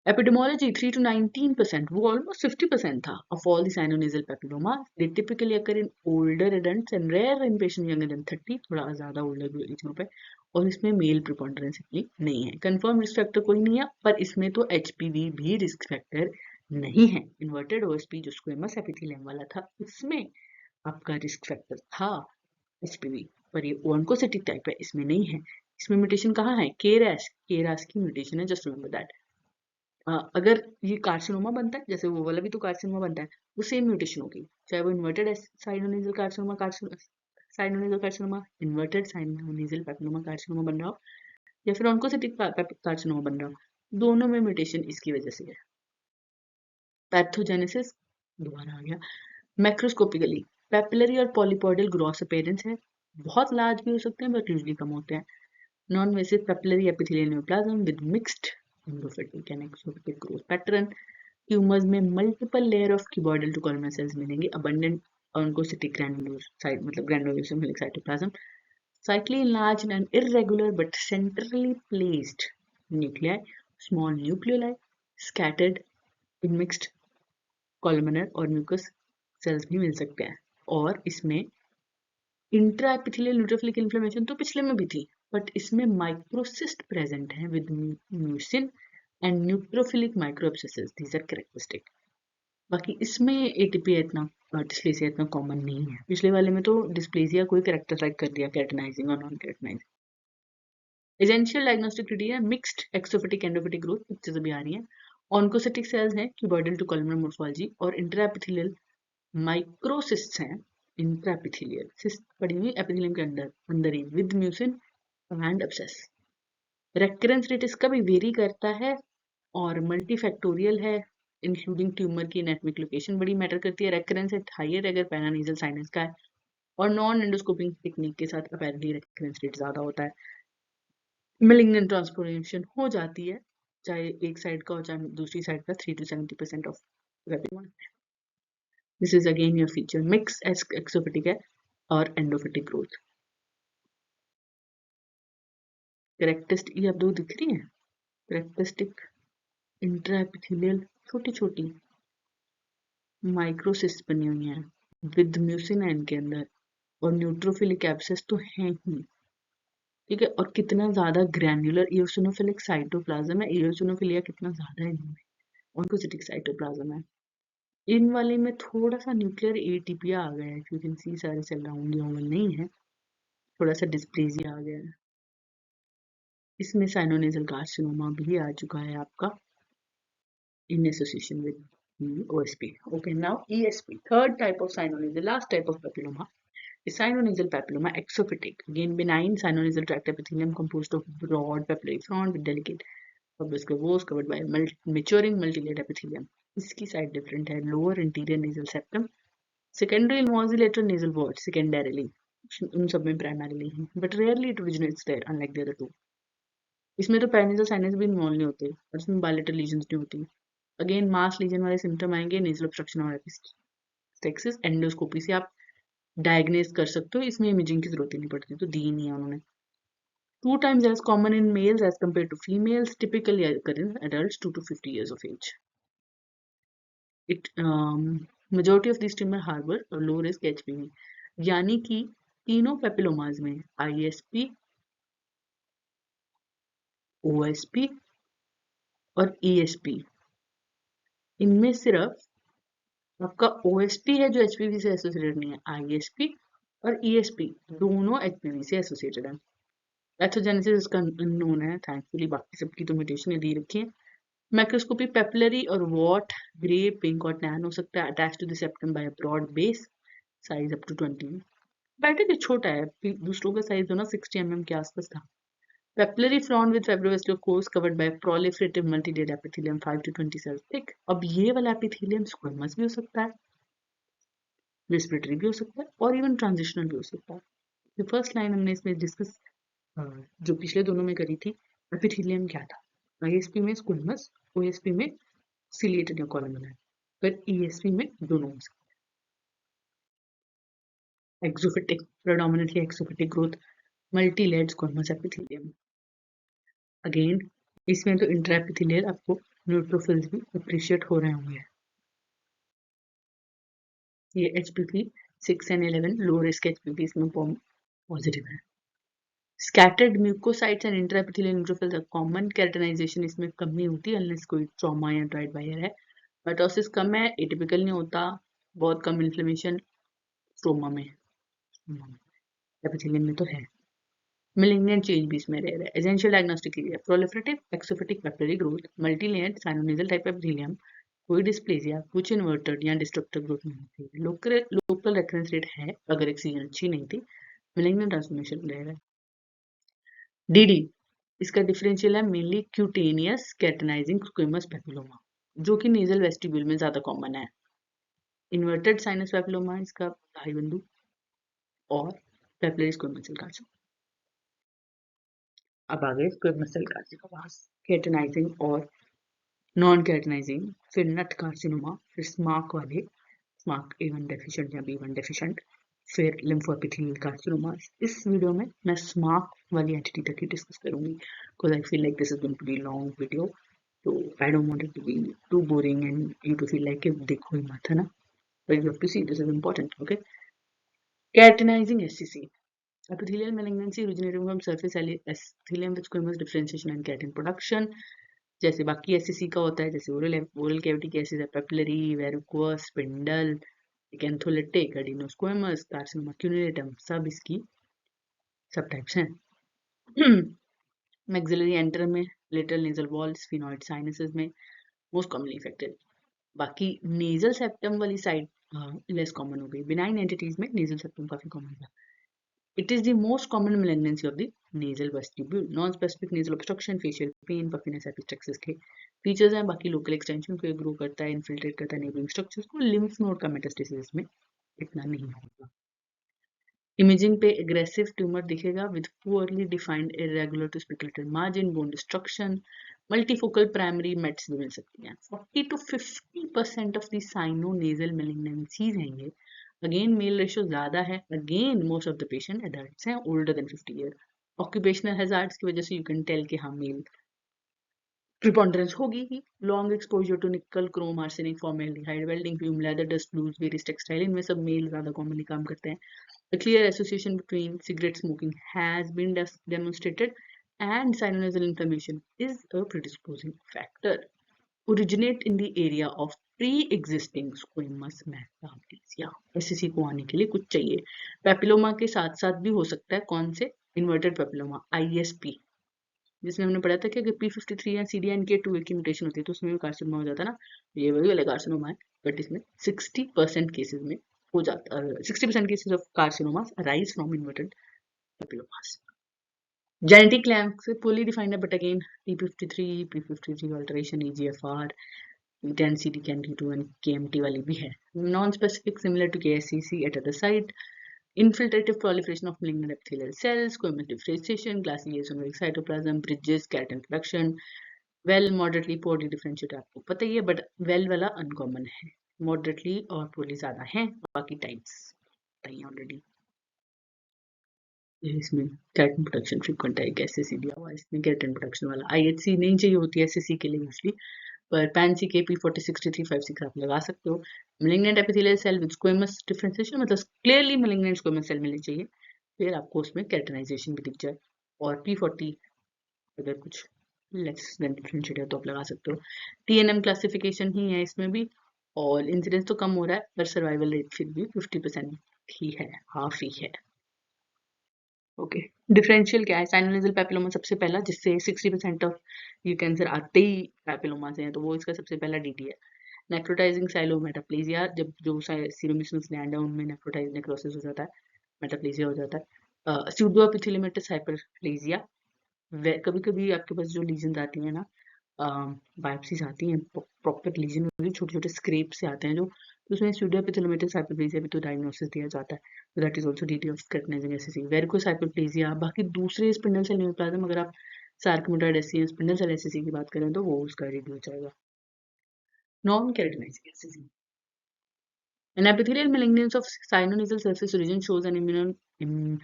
Epidemiology 3 to 19%, वो almost 50% था of all the sinonasal papilloma. They typically occur in older adults and rare in patients younger than 30, थोड़ा ज़्यादा older एज ग्रुप है, और इसमें मेल प्रिपोंडरेंस इतनी नहीं है। कंफर्म रिस्क फैक्टर कोई नहीं है, पर इसमें तो एचपीवी भी रिस्क फैक्टर नहीं है। इन्वर्टेड ओएसपी जो स्क्वेमस एपिथेलियम वाला था उसमें आपका रिस्क फैक्टर था एचपीवी, पर ये ओन्कोसिटिक टाइप है, इसमें नहीं है। इसमें म्यूटेशन कहाँ है? केरास की म्यूटेशन है, जस्ट रिमेंबर दैट। अगर ये कार्सिनोमा बनता है, जैसे वो वाला भी तो कार्सिनोमा बनता है, वो सेम म्यूटेशन होगी, चाहे वो inverted sinonasal carcinoma inverted sinonasal papilloma carcinoma बन रहा हो, या फिर ऑन्कोसिटिक कार्सिनोमा बन रहा हो, दोनों में म्यूटेशन इसकी वजह से है। पैथोजेनेसिस दोबारा आ गया। मैक्रोस्कोपिकली पैपिलरी और पॉलीपॉइडल ग्रॉस अपीयरेंस है, बहुत लार्ज भी हो सकते हैं बट यूजली कम होते हैं। Non invasive papillary epithelial neoplasm with mixed endophytic and exophytic growth pattern. Tumours में multiple layer of cuboidal to columnar cells मिलेंगे, अबंडेंट ऑन्कोसिटिक ग्रैनुलोसाइट मतलब granular eosinophilic cytoplasm, slightly enlarged and irregular but centrally placed nuclei, small nucleoli scattered in mixed columnar और mucus sales भी मिल सकते हैं। और इसमें इंट्रा एपिथेलियल न्यूट्रोफिलिक इन्फ्लेमेशन तो पिछले में भी थी, बट इसमें माइक्रोसिस्ट प्रेजेंट है with mucin and neutrophilic micro abscesses, these are characteristic. बाकी इसमें एटीपी इतना डिस्प्लेसिया इतना कॉमन नहीं है। पिछले वाले में तो डिस्प्लेसिया कोई कैरेक्टराइज कर दिया, केराटिनाइजिंग और non keratinizing. Essential diagnostic criteria mixed exophytic endophytic growth, pictures अभी आ रही हैं। ऑन्कोसिटिक सेल्स हैं, क्यूबॉइडल टू कॉलमर मोर्फोलॉजी, और इंट्राएपिथेलियल माइक्रोसिस्ट्स हैं। इंट्राएपिथेलियल सिस्ट पड़ी हुई एपिथेलियम के अंदर अंदर ही with mucin and abscess. Recurrence rate इसका भी वेरी करता है और मल्टीफैक्टोरियल है, इंक्लूडिंग ट्यूमर की एनाटॉमिक लोकेशन बड़ी मैटर करती है। रेकरेंस रेट हाइयर अगर पैरानेजल साइनस का है, और नॉन एंडोस्कोपिंग टेक्निक के साथ अपैरेंटली रेकरेंस रेट ज़्यादा होता है। मेलिग्नेंट ट्रांसफॉर्मेशन हो जाती है, चाहे एक साइड का हो चाहे दूसरी साइड का, 3 to 70% of rapid. This is again your feature mix exophytic है और एंडोफिटिक ग्रोथ। कैरेक्टरिस्टिक ये अब दो दिख रही है, कैरेक्टरिस्टिक इंट्राएपिथेलियल छोटी छोटी, माइक्रोसिस्ट बनी हुई हैं विद म्यूसिन के अंदर, और न्यूट्रोफिलिक एब्सेस तो हैं ही, ठीक है। और कितना ज्यादा ग्रैन्युलर इओसिनोफिलिक साइटोप्लाज्म है, इओसिनोफिलिया कितना ज्यादा है इनमें, ऑन्कोसिटिक साइटोप्लाज्म है। इन वाले में थोड़ा सा न्यूक्लियर एटीपिया आ गया है, यू कैन सी सारे सेल राउंड नहीं है, थोड़ा सा डिस्प्लेजिया आ गया है। इसमें साइनोनेजल कार्सिनोमा भी आ चुका है आपका in association with OSP. Okay, now ESP, third type of sinonasal, the last type of papilloma is sinonasal papilloma exophytic. Again, benign sinonasal tract epithelium composed of broad papillary frond with delicate bulbous globose covered by maturing multilayered epithelium. इसकी site different है, lower interior nasal septum, secondary इन्वॉजिलेटर nasal wall secondarily, उन सब में primarily है, but rarely it originates there unlike the other two. इसमें तो पेरिनेजल sinus भी इन्वॉल्व नहीं होते और इसमें बायलेटरल लीजन्स नहीं होती। अगेन मास लीजन वाले सिम्टम आएंगे, नेजल ऑब्स्ट्रक्शन और एपिस्टेक्सिस, एंडोस्कोपी से आप डायग्नोस कर सकते हो, इसमें इमेजिंग की जरूरत ही नहीं पड़ती, तो दी नहीं है उन्होंने। 2 times as common in males as compared to females, typically occur in adults 2 to 50 years of age. It majority of these tumor harbor a low risk HPV, यानी कि तीनों पेपिलोमाज में ISP, OSP और ESP, इनमें सिर्फ आपका OSP है जो HPV से एसोसिएटेड नहीं है, ISP और ESP दोनों HPV से एसोसिएटेड है। पैथोजेनेसिस इसका अननोन है थैंकफुली, बाकी सबकी तो म्यूटेशन दी रखी है। माइक्रोस्कोपी पेपिलरी और वॉट ग्रे पिंक और टैन हो सकता है, attach to the septum by broad base, size up to 20। Better ये छोटा है, दूसरों का साइज जो ना 60 mm के आसपास था। Papillary frond with fibrovascular cores covered by proliferative multilayered epithelium 5 to 20 cells thick. अब ये वाला एपिथेलियम स्क्वेमस भी हो सकता है, रेस्पिरेटरी भी हो सकता है और इवन ट्रांजिशनल भी हो सकता है। फर्स्ट लाइन हमने इसमें डिस्कस जो पिछले दोनों में करी थी, एपिथेलियम क्या था, ISP में स्क्वेमस, OSP में सिलिएटेड या कॉलमनर, पर ESP में दोनों हो सकते हैं। Exophytic, predominantly exophytic growth, multilayered squamous epithelium. Again इसमें तो इंट्राएपिथेलियल आपको न्यूट्रोफिल्स भी अप्रिशिएट हो रहे होंगे। ये HPV 6 and 11 low risk HPV इसमें पॉजिटिव है। Scattered mucocytes and intraepithelial neutrophils are common, keratinization इसमें कम नहीं होती अनलेस कोई ट्रॉमा या ड्राइड वायर है। माइटोसिस कम है, एटिपिकल नहीं होता, बहुत कम इन्फ्लेमेशन स्टोमा में, एपिथेलियम में तो है। Malignant change भी इसमें रह रहा है। Essential diagnostic area, proliferative exophytic papillary growth, multi-layered sinonasal type epithelium, कोई डिस्प्लेजिया, कुछ इन्वर्टेड या डिस्ट्रक्टिव ग्रोथ नहीं होती। लोकल रेकरेंस रेट है अगर एक्सीजन अच्छी नहीं थी, malignant ट्रांसफॉर्मेशन रह रहा है। DD इसका डिफरेंशियल है मेनली क्यूटेनियस कैटनाइजिंग स्क्वेमस पेपिलोमा, जो कि नेजल वेस्टिब्यूल में ज्यादा कॉमन है। इन्वर्टेड साइनस पेपिलोमा इसका भाई बंधु, और पेपिलरी स्क्वेमस सेल कार्सिनोमा। अब आगे स्क्वेमस सेल कार्सिनोमा, कैटनाइजिंग और नॉन कैटनाइजिंग, फिर नट कार्सिनोमा, फिर स्मार्क वाले, स्मार्क A1 डेफिशिएंट या B1 डेफिशिएंट, फिर लिम्फोएपिथेलियल कार्सिनोमा। इस वीडियो में मैं स्मार्क वाली एंटिटी तक ही डिस्कस करूंगी, because I feel like this is going to be long video, तो I don't want it to be too boring and you to feel like देखो ही मत, है ना, but you have to see, this is important. Okay, keratinizing SCC, epithelial malignancy originating from surface epithelium with squamous differentiation and keratin production, जैसे बाकी SCC का होता है, जैसे ओरल कैविटी केसेस है, पेपिलरी, वेरिकोस, स्पिंडल, कैंथोलिटिक, एडिनोस्क्वेमस, कार्सिनोमा क्यूनेटम, सब इसकी सब टाइप्स हैं। मैक्सिलरी एंटर में, lateral nasal wall, sphenoid sinuses में मोस्ट कॉमनली इफेक्टेड। बाकी नेजल सेप्टम वाली साइड लेस कॉमन हो गई। बिनाइन एंटिटीज में नेजल सेप्टम काफी कॉमन था। It is the most common malignancy of the nasal vestibule. Non-specific nasal obstruction, facial pain, puffiness, epistaxis के features हैं। बाकी लोकल एक्सटेंशन को ग्रो करता है, इन्फिल्ट्रेट करता है नेबरिंग स्ट्रक्चर्स को। लिम्फ नोड का मेटास्टेसिस में इतना नहीं होगा। इमेजिंग पे एग्रेसिव ट्यूमर दिखेगा with poorly defined irregular to spiculated margin, bone destruction, multifocal primary mets भी मिल सकती हैं। 40 to 50% of the sinonasal malignancies हैं ये। अगेन मेल रेशियो ज्यादा है, again most of the patient adults हैं older than 50 year. Occupational hazards की वजह से यू कैन टेल कि हाँ मेल प्रिपोंडरेंस होगी ही, लॉन्ग एक्सपोजर टू निकल, Chrome, arsenic, formaldehyde, welding fume, leather dust, blues, various textile, इनमें सब मेल ज्यादा कॉमनली काम करते हैं. A clear association between cigarette smoking has been demonstrated, and sinonasal inflammation is a predisposing factor. Originate in the area of pre-existing squamous metaplasia. SCC को आने के लिए कुछ चाहिए. पेपिलोमा के साथ साथ भी हो सकता है कौन से? इन्वर्टेड पेपिलोमा, ISP, जिसमें हमने पढ़ा था कि अगर P53 या CDNK2A की म्यूटेशन होती है तो उसमें भी कार्सिनोमा हो जाता है ना. ये वही वाला कार्सिनोमा है, बट इसमें 60% केसेस में हो जाता है. 60% cases of carcinomas arise from inverted papillomas. Genetic clamps fully defined, but again P53 alteration, EGFR, then CDKN2 and KMT वाली भी है. Non-specific, similar to KSCC at other site. Infiltrative proliferation of malignant epithelial cells, squamous differentiation, glassy liaison with cytoplasm, bridges, keratin production. Well, moderately, poorly differentiated आपको पता ही है, but well वाला uncommon है. Moderately और poorly ज़्यादा है, बाकी types बताइए already. इसमें केराटिन प्रोडक्शन फ्रीक्वेंट है, एसएससी दिया हुआ है इसमें. केराटिन प्रोडक्शन वाला आईएचसी नहीं चाहिए होती है एसएससी के लिए यूजली, पर पैनसी के P406356 आप लगा सकते हो. Malignant epithelial cell with squamous differentiation, मतलब क्लियरली मैलिग्नेंट स्क्वेमस सेल मिलनी चाहिए, फिर आपको उसमें केराटिनाइजेशन भी दिख जाए. और P40 अगर कुछ लेस देन डिफरेंशिएट है तो आप लगा सकते हो. TNM क्लासिफिकेशन ही है इसमें भी, और इंसिडेंस तो कम हो रहा है पर सर्वाइवल रेट फिर भी 50% ही है, हाफ ही है. ओके, डिफरेंशियल क्या है? साइनोनेजल पेपिलोमा सबसे पहला, जिससे 60% ऑफ ये कैंसर आते ही पेपिलोमा से हैं, तो वो इसका सबसे पहला DD है. नेक्रोटाइजिंग साइलोमेटाप्लेजिया, जब जो सीरोमिसनस ग्लैंड है उनमें नेक्रोसिस हो जाता है, मेटाप्लेजिया हो जाता है. स्यूडोएपिथेलियोमेटस हाइपरप्लेजिया, कभी कभी आपके पास जो लीजन आती है ना, बायोप्सीज आती हैं, प्रॉपर लीजन छोटे छोटे स्क्रेप से आते हैं जो, तो उसमें स्यूडोएपिथेलियोमेटस हाइपरप्लेजिया भी तो डायग्नोसिस दिया जाता है. So that is also DD of keratinizer SCC. Varicose hyperplasia, बाकी दूसरे स्पिंडल सेल न्यूरोप्लाज्म, अगर आप सार्कोमेटॉइड SC स्पिंडल सेल SCC की बात करें तो वो उसका DD हो जाएगा. Non keratinising SCC. An epithelial malignance of sinonasal surface region shows an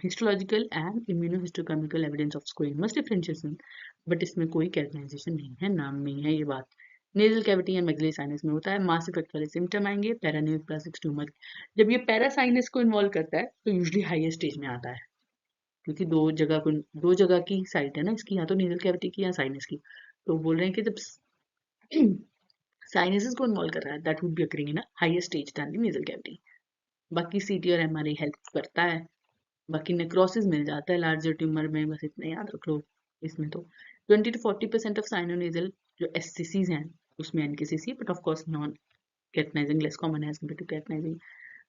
histological and immunohistochemical evidence of squamous differentiation, but इसमें कोई केराटिनाइजेशन नहीं है, नाम में ही है ये बात. नेजल कैविटी या मेगली साइनस में होता है. मास इफेक्ट वाले सिम्टम आएंगे. पैरान्यूप्लास्टिक ट्यूमर, जब ये पैरासाइनस को इन्वॉल्व करता है तो यूजली हाईएस्ट स्टेज में आता है, क्योंकि दो जगह की साइट है ना इसकी, या तो नेजल कैविटी की या साइनस की. तो बोल रहे हैं कि जब साइनसेस को इन्वॉल्व कर रहा है, that would be occurring in a higher stage than the nasal cavity. बाकी CT और MRI हेल्प करता है. बाकी नेक्रोसिस मिल जाता है लार्जर ट्यूमर में, बस इतना याद रख लो. इसमें तो 20 to 40% ऑफ साइनोनेजल जो SCCs हैं उसमें NKCC, but of course non keratinizing less common है एज कंपेयर टू केराटिनाइजिंग.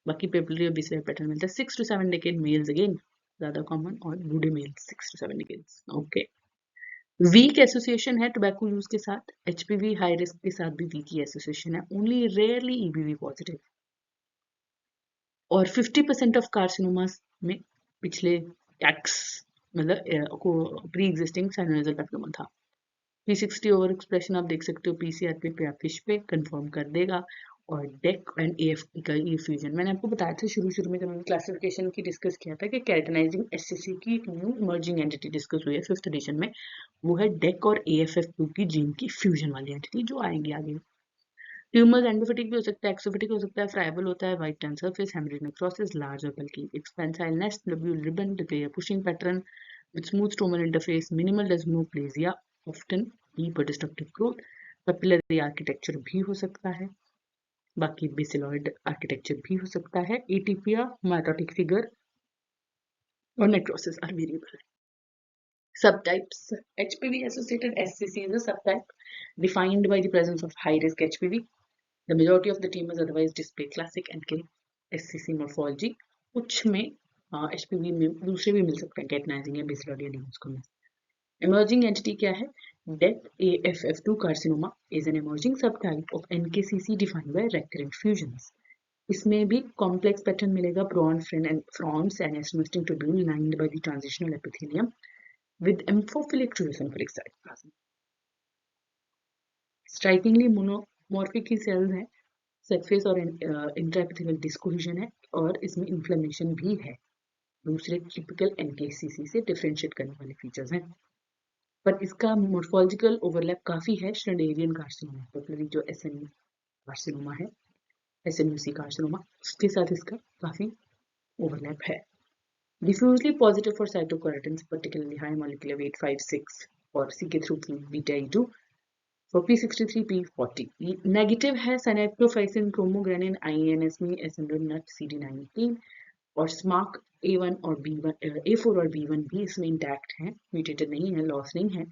बाकी पेपिलरी और बिसलरी पैटर्न मिलता है. 6 to 7 डेकेड मेल्स अगेन ज्यादा कॉमन, और बूढ़े males 6 to 7 decades. Okay, weak association है टोबैको यूज के साथ. HPV हाई रिस्क के साथ भी वीक ही एसोसिएशन है. Only rarely EBV positive. और 50% ऑफ कार्सिनोमास में पिछले टैक्स मतलब प्री एग्जिस्टिंग साइनोनेजल पेपिलोमा था. P60 ओवर एक्सप्रेशन आप देख सकते हो PCRP पे या फिश पे कंफर्म कर देगा. और डेक एंड AFP का ये फ्यूजन मैंने आपको बताया था शुरू में जब मैंने क्लासिफिकेशन की डिस्कस किया था कि केराटिनाइजिंग SCC की एक न्यू इमर्जिंग एंटिटी डिस्कस हुई है 5th एडिशन में, वो है डेक और AFF2 की जीन की फ्यूजन वाली एंटिटी जो आएंगी आगे. ट्यूमर्स एंडोफिटिक भी हो सकता है, एक्सोफिटिक हो सकता है, फ्राइबल होता है, white tan surface, haemorrhage necrosis, large और बल्कि expansile nest, lobule ribbon, declare pushing pattern with smooth stromal interface, minimal desmoplasia, often deep or destructive growth. Papillary architecture भी हो सकता है. बाकी बेसिलॉइड आर्किटेक्चर भी हो सकता है. एटीपिया, माइटोटिक फिगर और necrosis are variable. Subtypes. HPV associated SCC is a subtype defined by the presence of high risk HPV. The majority of the tumors otherwise display classic NK SCC morphology. कुछ में HPV में दूसरे भी मिल सकते हैं, keratinising या बेसिलॉइड या न्यूमोस्कोमा. Emerging entity क्या है? DEC AFF2 carcinoma is an emerging subtype of NKCC defined by recurrent fusions. इसमें भी complex pattern मिलेगा. Frons and acidomystic tubule lined by the transitional epithelium with amphophilic tubulosymphyric cytoplasm. Strikingly monomorphic he cells हैं. Surface और intraepithelial disc cohesion है, और इसमें inflammation भी है. दूसरे typical NKCC से differentiate करने वाले features हैं. पर इसका मोर्फोलॉजिकल ओवरलैप काफी है श्नेडरियन कार्सिनोमा, पर्टिकुलरली जो SN कार्सिनोमा है, SNUC कार्सिनोमा, उसके साथ इसका काफी ओवरलैप है. Diffusely positive for cytokeratins, particularly high molecular weight 5-6 or CK3 beta E2 for P63 P40. Negative है साइनेप्रोफाइसिन, क्रोमोग्रेनिन, INSME, SN नट, CD19 और स्मार्क A1 और B1, A4 और B1 भी इसमें इंटैक्ट है, म्यूटेटेड नहीं है, लॉस नहीं है.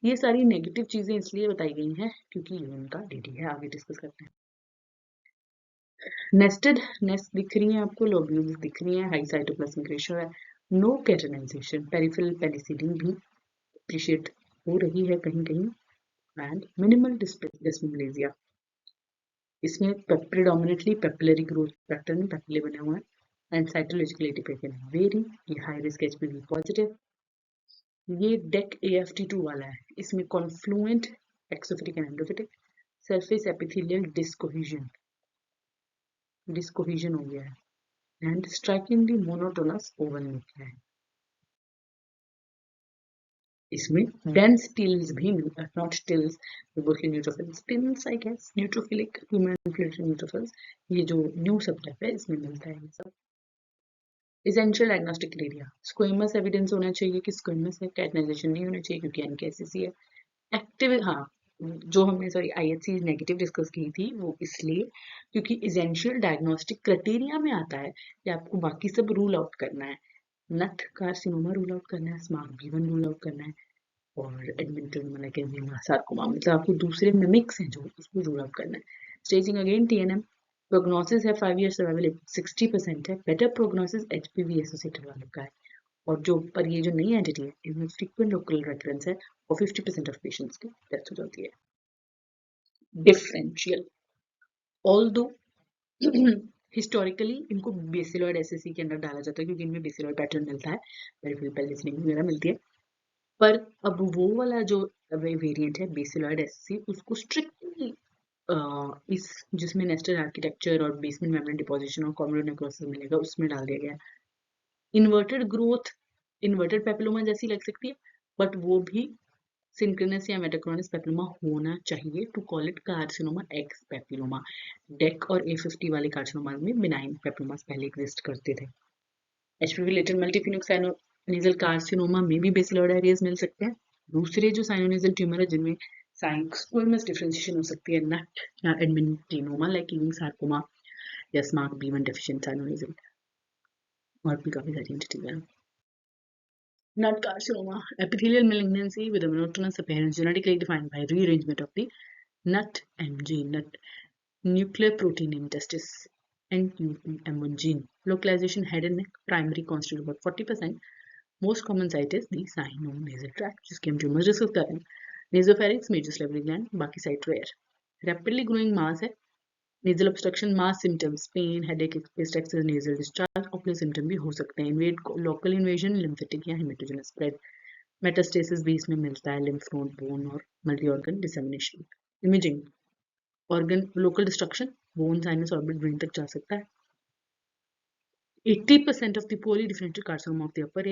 ये सारी नेगेटिव चीजें इसलिए बताई गई हैं क्योंकि ये उनका DD है. आगे डिस्कस करते हैं. नेस्टेड नेस्ट दिख रही है आपको, लोब्यूल्स दिख रही है, हाई साइटोप्लाज्मिक रेशियो है, नो कैटेनाइजेशन, पेरिफेरल पेनिसिलिन भी अप्रिशिएट हो रही है कहीं कहीं, एंड मिनिमल डिस्प्लेसिया. इसमें predominantly papillary growth pattern, papillae बने हुए हैं, एंड साइटोलॉजिकल एटीपी वेरी. ये हाई रिस्क HPV पॉजिटिव. ये डेक AFT2 वाला है, इसमें confluent exophytic and endophytic surface epithelial discohesion हो गया है, and strikingly monotonous oval nuclei है. इसमें डेंस टिल्स भी मिलता है, not टिल्स, mostly neutrophils, pins I guess, neutrophilic human inflated neutrophils, ये जो न्यू सबटाइप है इसमें मिलता है ये सब. Essential diagnostic criteria, squamous evidence होना चाहिए कि स्क्वेमस है, कैटेनाइजेशन नहीं होना चाहिए क्योंकि NKCC है. एक्टिव, हाँ, जो हमने IHC नेगेटिव डिस्कस की थी वो इसलिए क्योंकि एसेंशियल डायग्नोस्टिक क्राइटेरिया में आता है कि आपको बाकी सब रूल आउट करना है. नट कार्सिनोमा रूल आउट करना है, स्मार्क B1 रूल आउट करना है, और एडमिंटन सार्कोमा मतलब आपको दूसरे मिमिक्स हैं जो उसको रूल आउट करना है. स्टेजिंग अगेन TNM, प्रोग्नोसिस है 5 ईयर सर्वाइवल 60% है, बेटर प्रोग्नोसिस HPV एसोसिएटेड वालों का है. और जो पर ये जो नई एंटिटी है इसमें फ्रीक्वेंट लोकल रेकरेंस है और 50% ऑफ पेशेंट्स की डेथ हो जाती है. डिफरेंशियल, ऑल्दो हिस्टोरिकली इनको बेसिलॉइड SSC के अंदर डाला जाता है क्योंकि इनमें बेसिलॉइड पैटर्न मिलता है, पेरिफेरल पेनिसिलिन वगैरह मिलती है. पर अब वो वाला जो वेरिएंट है बेसिलॉइड SSC, उसको स्ट्रिक्टली इस जिसमें नेस्टेड आर्किटेक्चर और बेसमेंट मेम्ब्रेन डिपोजिशन और कॉम्बोड नेक्रोसिस मिलेगा उसमें डाल दिया गया. इन्वर्टेड ग्रोथ, इन्वर्टेड पेपिलोमा जैसी लग सकती है, बट वो भी सिंक्रोनस या मेटाक्रोनस पेपिलोमा होना चाहिए to call it carcinoma ex papilloma. DEK और A50 वाले कार्सिनोमा में बिनाइन पेपिलोमास पहले एग्जिस्ट करते थे. HPV रिलेटेड मल्टीफिनिक साइनोनेजल कार्सिनोमा में भी बेसिलॉइड एरियाज मिल सकते हैं. दूसरे जो साइनोनेजल ट्यूमर है जिनमें स्क्वेमस डिफरेंशिएशन हो सकती है, नट या एडमिनटिनोमा लाइक यूइंग सार्कोमा या स्मार्क B1 डेफिशिएंट साइनोनेजल, और भी काफी सारी एंटिटीज हैं. Nut carcinoma, epithelial malignancy with a monotonous appearance genetically defined by rearrangement of the NUT-M gene, nut nuclear protein in testis, NUTM1 gene. Localization head and neck, primary constitute about 40%. Most common site is the sinonasal tract, जिसकी हम tumour discuss कर रहे हैं. Nasopharynx, major salivary gland, बाकी site rare. Rapidly growing mass है. Nasal obstruction, mass symptoms, pain, headache, excessive nasal discharge, ocular symptom भी हो सकते हैं. Local invasion, lymphatic या hematogenous spread. Metastasis भी इसमें मिलता है, lymph node, bone और multi-organ dissemination. Imaging, organ local destruction, bone, sinus, orbit, brain तक जा सकता है. 80% of the polydifferential carcinoma of the upper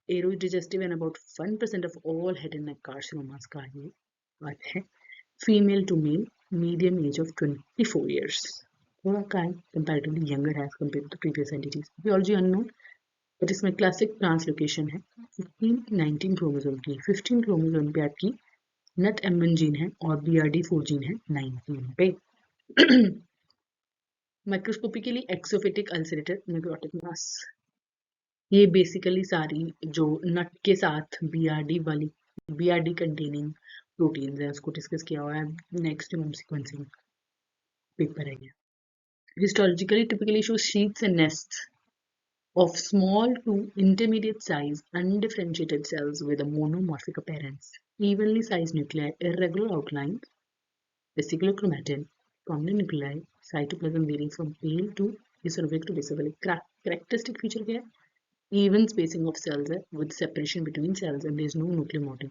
aerodigestive and about 1% of all head and neck carcinomas का ये बात है. Female to male, median age of 24 years. थोड़ा comparatively younger as compared to the previous entities. Biology unknown, but इसमें classic translocation है 15-19 chromosome की. 15 chromosome पे आपकी NUT-M1 जीन है और BRD4 जीन है 19 पे. माइक्रोस्कोपिकली एक्सोफिटिक अल्सरेटेड नेक्रोटिक मास, ये बेसिकली सारी जो नट के साथ BRD कंटेनिंग प्रोटीन्स है उसको डिस्कस किया हुआ है. नेक्स्ट हम सीक्वेंसिंग पेपर है ये. Histologically typically show sheets and nests of small to intermediate size undifferentiated cells with a monomorphic appearance, evenly sized nuclei, irregular outlines, vesicular chromatin, prominent nuclei, cytoplasm varying from pale to eosinophilic to basal. Characteristic feature क्या है? Even spacing of cells है with separation between cells and there is no nuclear motif.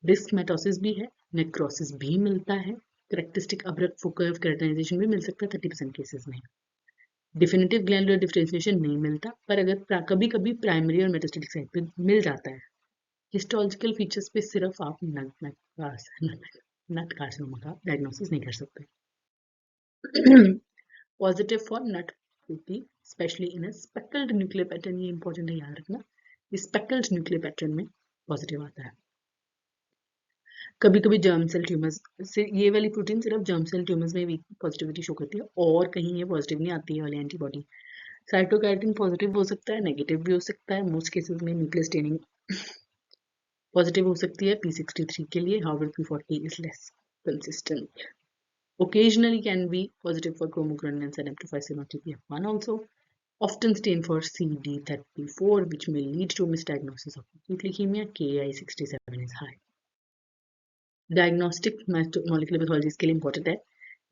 Disc mitosis भी है, necrosis भी मिलता है, characteristic abrupt focal keratinization भी मिल सकता है 30% केसेस में. डिफिनिटिव ग्लैंडुलर डिफरेंशिएशन नहीं मिलता, पर अगर कभी कभी प्राइमरी और मेटास्टेटिक साइट पे मिल जाता है हिस्टोलॉजिकल फीचर्स पे सिर्फ आप नट कार्सिनोमा का डायग्नोसिस नहीं कर सकते. Positive for NUT protein specially in speckled nuclear pattern, ये इंपॉर्टेंट है याद रखना, स्पेकल्ड न्यूक्लियर पैटर्न में पॉजिटिव आता है. कभी कभी जर्म सेल ट्यूमर्स से ये वाली प्रोटीन सिर्फ जर्म सेल ट्यूमर्स में भी पॉजिटिविटी शो करती है और कहीं ये पॉजिटिव नहीं आती है वाली एंटीबॉडी. साइटोकाइटिन पॉजिटिव हो सकता है, नेगेटिव भी हो सकता है. मोस्ट केसेस में न्यूक्लियर स्टेनिंग पॉजिटिव हो सकती है p63 के लिए, however p40 is less consistent. Occasionally can be positive for chromogranin and synaptophysin or TPF1 also. Often stain for CD34, which may lead to misdiagnosis of acute leukemia. Ki67 is high. Diagnostic molecular pathology के लिए important है.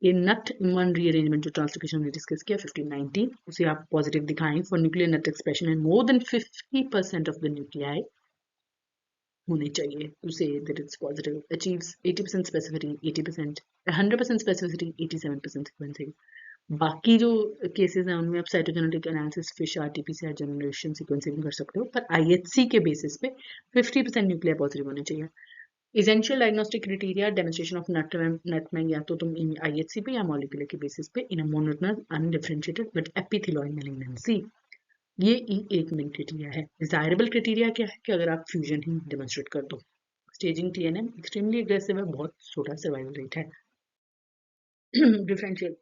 ये NUT one rearrangement जो translocation हमने discuss किया 1519, उसे आप positive दिखाएं for nuclear NUT expression and more than 50% of the nuclei होने चाहिए to say that it's positive. Achieves 80% specificity, 80%, 100% specificity, 87% sequencing. बाकी जो केसेस हैं उनमें आप cytogenetic analysis, fish RTPCR generation sequencing कर सकते हो, पर आईएचसी के बेसिस पे 50% न्यूक्लियर पॉजिटिव होने चाहिए. Essential diagnostic criteria demonstration of nut में या तो तुम IHC पे या molecular के basis पे in a monotonous undifferentiated but epithelioid malignancy. ये एक मेन क्राइटेरिया है. डिजायरेबल क्राइटेरिया क्या है कि अगर आप फ्यूजन ही डेमोन्स्ट्रेट कर दो. स्टेजिंग TNM एक्सट्रीमली एग्रेसिव है, बहुत छोटा सर्वाइवल रेट है. Differential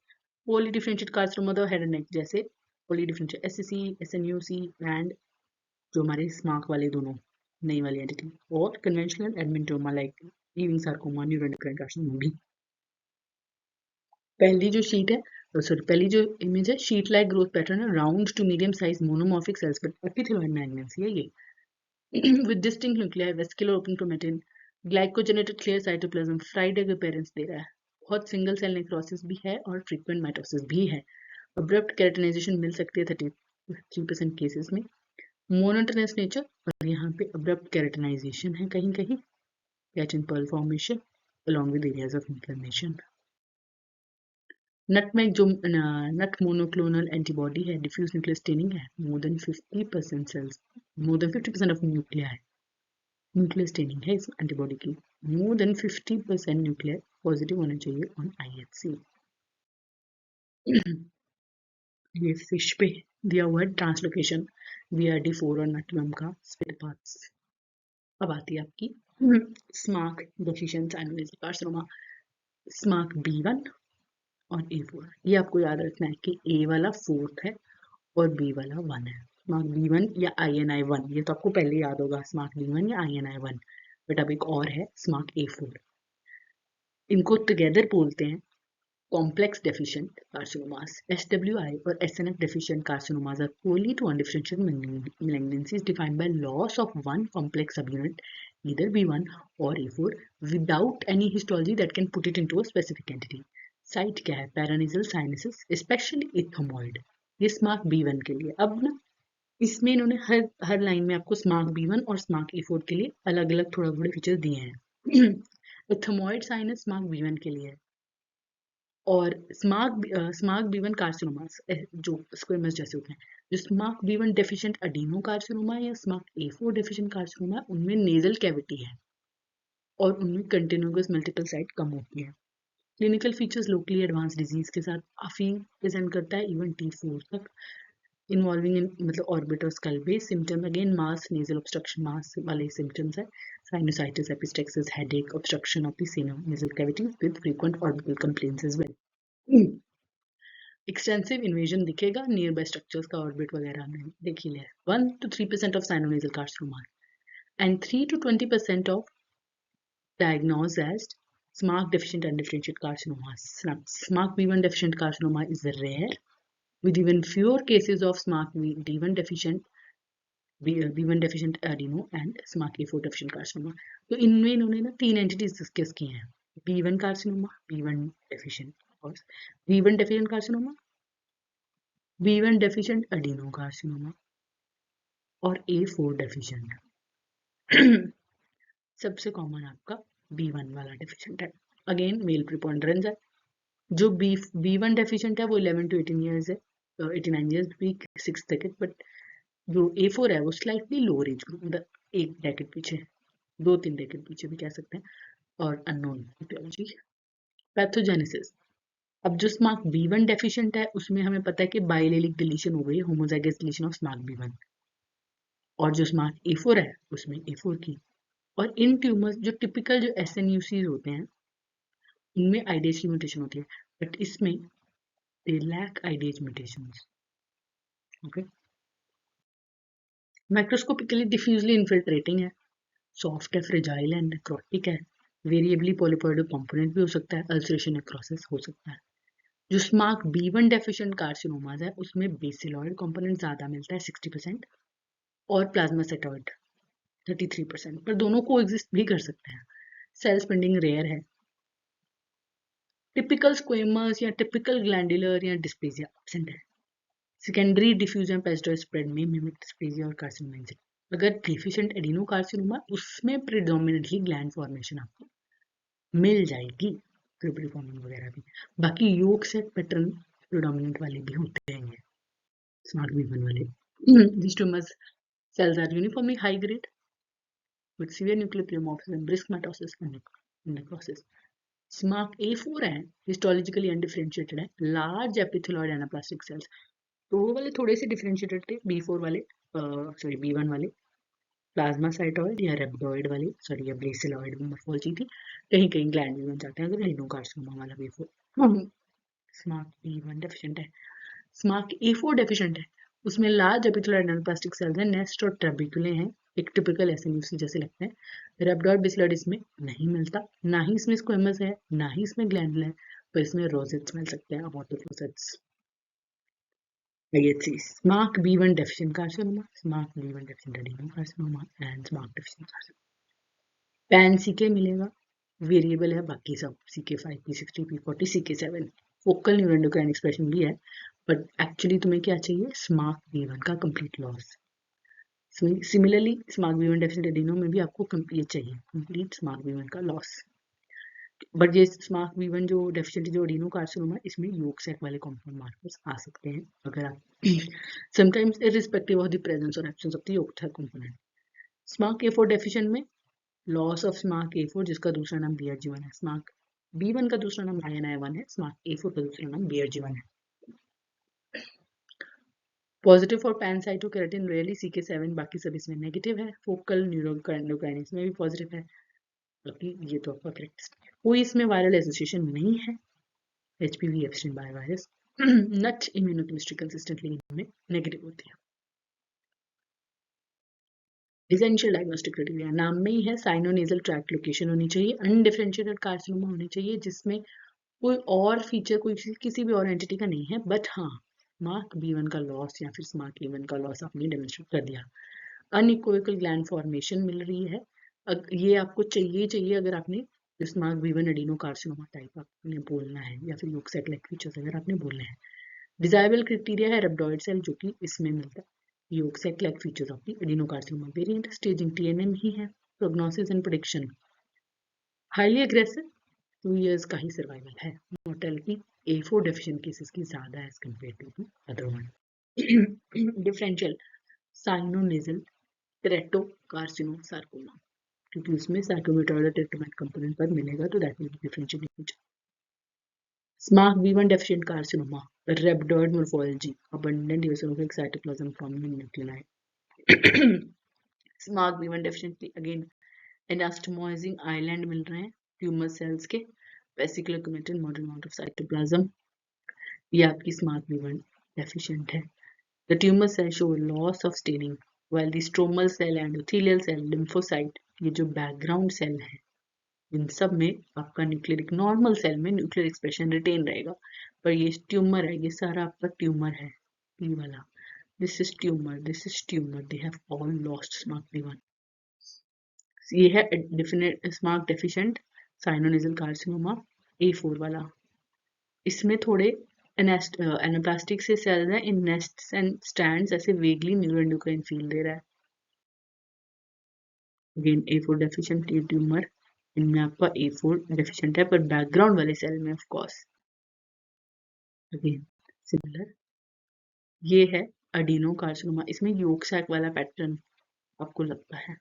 poorly differentiate carcinoma the head and neck जैसे poorly differentiate SCC, SNUC and जो हमारे स्मार्क वाले दोनों नई वाली एंटिटी, और conventional adamantinoma like Ewing sarcoma, neuroendocrine carcinoma भी. पहली जो शीट है, पहली जो इमेज है, शीट लाइक ग्रोथ पैटर्न है, round to medium size monomorphic cells with epithelial malignancy है ये. with distinct nuclei, vesicular open chromatin, glycogenated clear cytoplasm, fried egg appearance दे रहा है. बहुत सिंगल सेल नेक्रोसिस भी है और फ्रीक्वेंट माइटोसिस भी है. अब्रप्ट केराटिनाइजेशन मिल सकती है 33% केसेस में. मोनोटोनस नेचर, और यहाँ पे अब्रप्ट केराटिनाइजेशन है कहीं कहीं. Keratin pearl formation along with areas of inflammation. NUT में जो नट मोनोक्लोनल एंटीबॉडी है, डिफ्यूज न्यूक्लियर स्टेनिंग है, more than 50% cells, more than 50% of nuclei है, न्यूक्लियर स्टेनिंग है इस एंटीबॉडी की. मोर देन 50% न्यूक्लियर पॉजिटिव होना चाहिए ऑन IHC. ये फिश पे दिया हुआ है ट्रांसलोकेशन BRD4 और नटवर्म का स्पिट पाथ्स. अब आती है आपकी स्मार्क डेफिशिएंट साइनोवियल कार्सिनोमा. स्मार्क B1 और A4. ये आपको याद रखना है कि A वाला 4th है और B वाला 1 है. स्मार्क B1 या INI1, ये तो आपको पहले याद होगा, स्मार्क B1 या INI1. बट अब एक और है स्मार्क A4. इनको टुगेदर बोलते हैं कॉम्प्लेक्स डेफिशिएंट कार्सिनोमास. SWI और SNF deficient carcinomas are poorly to undifferentiated malignancies defined by loss of one complex subunit, either B1 or A4, without any histology that can put it into a specific entity. Site क्या है? Paranasal sinuses, specially ethmoid. ये स्मार्क B1 के लिए. अब ना इसमें इन्होंने हर line में आपको स्मार्क B1 और स्मार्क A4 के लिए अलग अलग थोड़ा थोड़े फीचर्स दिए हैं. इथमोइड साइनस स्मार्क B1 के लिए है, और स्मार्क B1 कार्सिनोमास जो स्क्वेमस जैसे होते हैं. जो स्मार्क B1 डेफिशिएंट अडीनो कार्सिनोमा या स्मार्क A4 डेफिशिएंट कार्सिनोमा, उनमें नेजल कैविटी है और उनमें कंटिन्यूअस मल्टीपल साइट कम होती है. Clinical features locally advance disease के साथ काफ़ी प्रेजेंट करता है, इवन T4 तक. इन्वॉल्विंग इन मतलब ऑर्बिट और skull base symptom, again mass nasal obstruction mass वाले सिम्टम्स है. Sinusitis, epistaxis, headache, obstruction of the nasal cavity with frequent orbital complaints as well. Extensive invasion दिखेगा nearby structures का, orbit वगैरह में देख ही लिया. 1 to 3% of sinonasal carcinoma and 3 to 20% of diagnosed as SMARC deficient undifferentiated carcinoma. SMARC B1 deficient carcinoma is rare, with even fewer cases of SMARC B1 deficient adeno and SMARC A4 deficient carcinoma. तो इनमें इन्होंने ना 3 entities discuss की हैं, B1 carcinoma, B1 deficient और B1 deficient carcinoma, B1 deficient adeno carcinoma और A4 deficient. सबसे common आपका B1 वाला डेफिशिएंट है. अगेन मेल प्रिपोंडरेंस है. जो B1 डेफिशिएंट है वो 11 to 18 ईयर्स है, 89 ईयर्स भी 6th डेकेड. बट जो A4 है वो स्लाइटली लोअर एज ग्रुप, मतलब एक डेकेड पीछे. 2-3 डेकेड पीछे भी कह सकते हैं, और अननोन इटियोलॉजी। पैथोजेनेसिस, अब जो SMARC B1 डेफिशिएंट है उसमें हमें पता है कि बाइलेलिक डिलीशन हो गई है, homozygous deletion of SMARC B1, और जो SMARC A4 है उसमें A4 की। और इन ट्यूमर्स जो टिपिकल जो SNUCs होते हैं उनमें IDH की म्यूटेशन होती है, बट इसमें they lack IDH mutations. Okay, microscopically diffusely infiltrating है, सॉफ्ट है, फ्रेजाइल है, नेक्रोटिक है, वेरिएबली पॉलीपॉइडल कंपोनेंट भी हो सकता है, अल्सरेशन नेक्रोसिस हो सकता है। जो SMARC B1 डेफिशिएंट कार्सिनोमाज है उसमें बेसिलॉइड कंपोनेंट ज्यादा मिलता है 60% और प्लाज्मासाइटॉइड 33%, पर दोनों को एग्जिस्ट भी कर सकते हैं। सेल स्पेंडिंग रेयर है। टिपिकल स्क्वेमस या टिपिकल ग्लैंडुलर या डिस्प्लेजिया एब्सेंट है। सेकेंडरी डिफ्यूज एंड पेस्टोइड स्प्रेड में मिमिक डिस्प्लेजिया और कार्सिनोमा। अगर डेफिशिएंट एडिनोकार्सिनोमा उसमें प्रिडोमिनेटली ग्लैंड फॉर्मेशन आपको मिल जाएगी, क्रिप्टिफॉर्मिंग वगैरह भी। बाकी योग सेट पैटर्न प्रिडोमिनेंट वाले भी होते हैं SMARC B1 वाले। These tumors cells are uniformly high grade with severe nuclear pleomorphism, brisk mitosis and necrosis. SMARC A4 है, histologically undifferentiated है, large epithelioid anaplastic cells। तो वो वाले थोड़े से डिफरेंशिएटेड थे, B4 वाले, सॉरी B1 वाले, प्लाज्मासाइटॉइड या रेप्डोइड वाले, सॉरी या बेसिलॉइड में मॉर्फोलॉजी थी। कहीं कहीं ग्लैंड भी बन जाते हैं अगर एडिनोकार्सिनोमा वाला B4। SMARC B1 डेफिशिएंट है। SMARC A4 डेफिशिएंट है, उसमें लार्ज एपिथेलियल एनाप्लास्टिक सेल्स हैं, नेस्ट और ट्रेबिकुले हैं, एक टिपिकल SNUC जैसे लगते हैं। रेप्डोइड बेसिलॉइड इसमें नहीं मिलता, ना ही इसमें स्क्वेमस है, ना ही इसमें ग्लैंडुलर है, पर इसमें रोजेट्स मिल सकते हैं, अबॉर्टोफोसेट्स। SMARC B1 deficient carcinoma, SMARC B1 deficient adenocarcinoma and SMARC deficient carcinoma। Pan CK मिलेगा, वेरिएबल है बाकी सब, CK5, P60, P40, CK7, focal neuroendocrine expression भी है, बट एक्चुअली तुम्हें क्या चाहिए, SMARC B1 का complete loss. Similarly SMARC B1 deficient adeno में भी आपको कंप्लीट चाहिए, कंप्लीट SMARC B1 का लॉस। बट ये SMARC B1 जो डेफिशिएंट जो एडिनोकार्सिनोमा, इसमें योग सैक वाले कंपाउंड मार्कर्स आ सकते हैं अगर आप sometimes irrespective of the presence or absence of the yolk sac component। SMARC A4 deficient में लॉस ऑफ SMARC A4 जिसका दूसरा नाम BRG1 है, SMARC B1 का दूसरा नाम INI1 है, SMARC A4 का दूसरा नाम BRG1 है। पॉजिटिव फॉर पैनसाइटोकेराटिन, रेयरली CK7, बाकी सब इसमें नेगेटिव है। फोकल न्यूरोएंडोक्राइनिस में भी पॉजिटिव है, बाकी ये तो आपका करेक्ट। कोई इसमें वायरल एसोसिएशन नहीं है, HPV एब्स्टेन बाय वायरस, नट इम्यूनोकेमिस्ट्री कंसिस्टेंटली इनमें नेगेटिव होती है। डिफरेंशियल डायग्नोस्टिक क्राइटेरिया नाम में ही है, साइनोनेजल ट्रैक्ट लोकेशन होनी चाहिए, अनडिफरेंशिएटेड कार्सिनोमा होनी चाहिए जिसमें कोई और फीचर कोई किसी भी और एंटिटी का नहीं है, बट हाँ SMARC B1 का लॉस या फिर SMARC A1 का लॉस आपने डेमोन्स्ट्रेट कर दिया। अनइक्विवोकल ग्लैंड फॉर्मेशन मिल रही है, ये आपको चाहिए अगर आपने SMARC B1 एडिनोकार्सिनोमा टाइप आपने बोलना है, या फिर योग सेट लाइक फीचर्स अगर आपने बोलना है। डिजायरेबल क्राइटेरिया है रेप्डोइड सेल, जो कि इसमें मिलता है, yolk sac like features of the adenocarcinoma variant, staging TNM ही है, prognosis and prediction highly aggressive, 2 years का ही सर्वाइवल है, मोर्टेलिटी A4 डेफिशिएंट केसेस की ज्यादा है as compare to other one. Differential sinonasal teratocarcinosarcoma, क्योंकि उसमें सार्कोमेटॉइडल टेट्रामेट कंपोनेंट पर मिलेगा, तो that will be differential feature. SMARC B1 deficient carcinoma, rhabdoid morphology, abundant eosinophilic cytoplasm forming in nuclei। SMARC B1 deficient again anastomosing island मिल रहे हैं tumour cells के, vesicular committed modern amount of cytoplasm, ये आपकी SMARC B1 deficient है। The tumor cell show loss of staining while the stromal cell, endothelial cell, lymphocyte, ये जो background cell है इन सब में आपका न्यूक्लियर नॉर्मल सेल में न्यूक्लियर एक्सप्रेशन रिटेन रहेगा, पर ये ट्यूमर है, ये सारा आपका ट्यूमर है, P वाला, this is tumour, this is tumour, they have all lost SMARC B1। ये है definite SMARC deficient sinonasal carcinoma A4 वाला, इसमें थोड़े एनाप्लास्टिक से सेल्स हैं इन नेस्ट्स एंड स्टैंड्स, ऐसे वेगली न्यूरोएंडोक्राइन फील दे रहा है। अगेन A4 डेफिशिएंट ये ट्यूमर, इनमें आपका A4 डेफिशिएंट है, पर बैकग्राउंड वाले सेल में ऑफ कोर्स अगेन सिमिलर। ये है एडिनोकार्सिनोमा, इसमें योग सैक वाला पैटर्न आपको लगता है।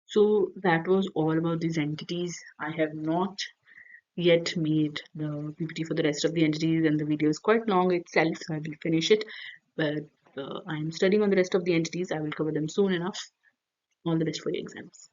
So that was all about these entities. I have not yet made the PPT for the rest of the entities, and the video is quite long itself, so I will finish it. But I'm studying on the rest of the entities. I will cover them soon enough. All the best for your exams.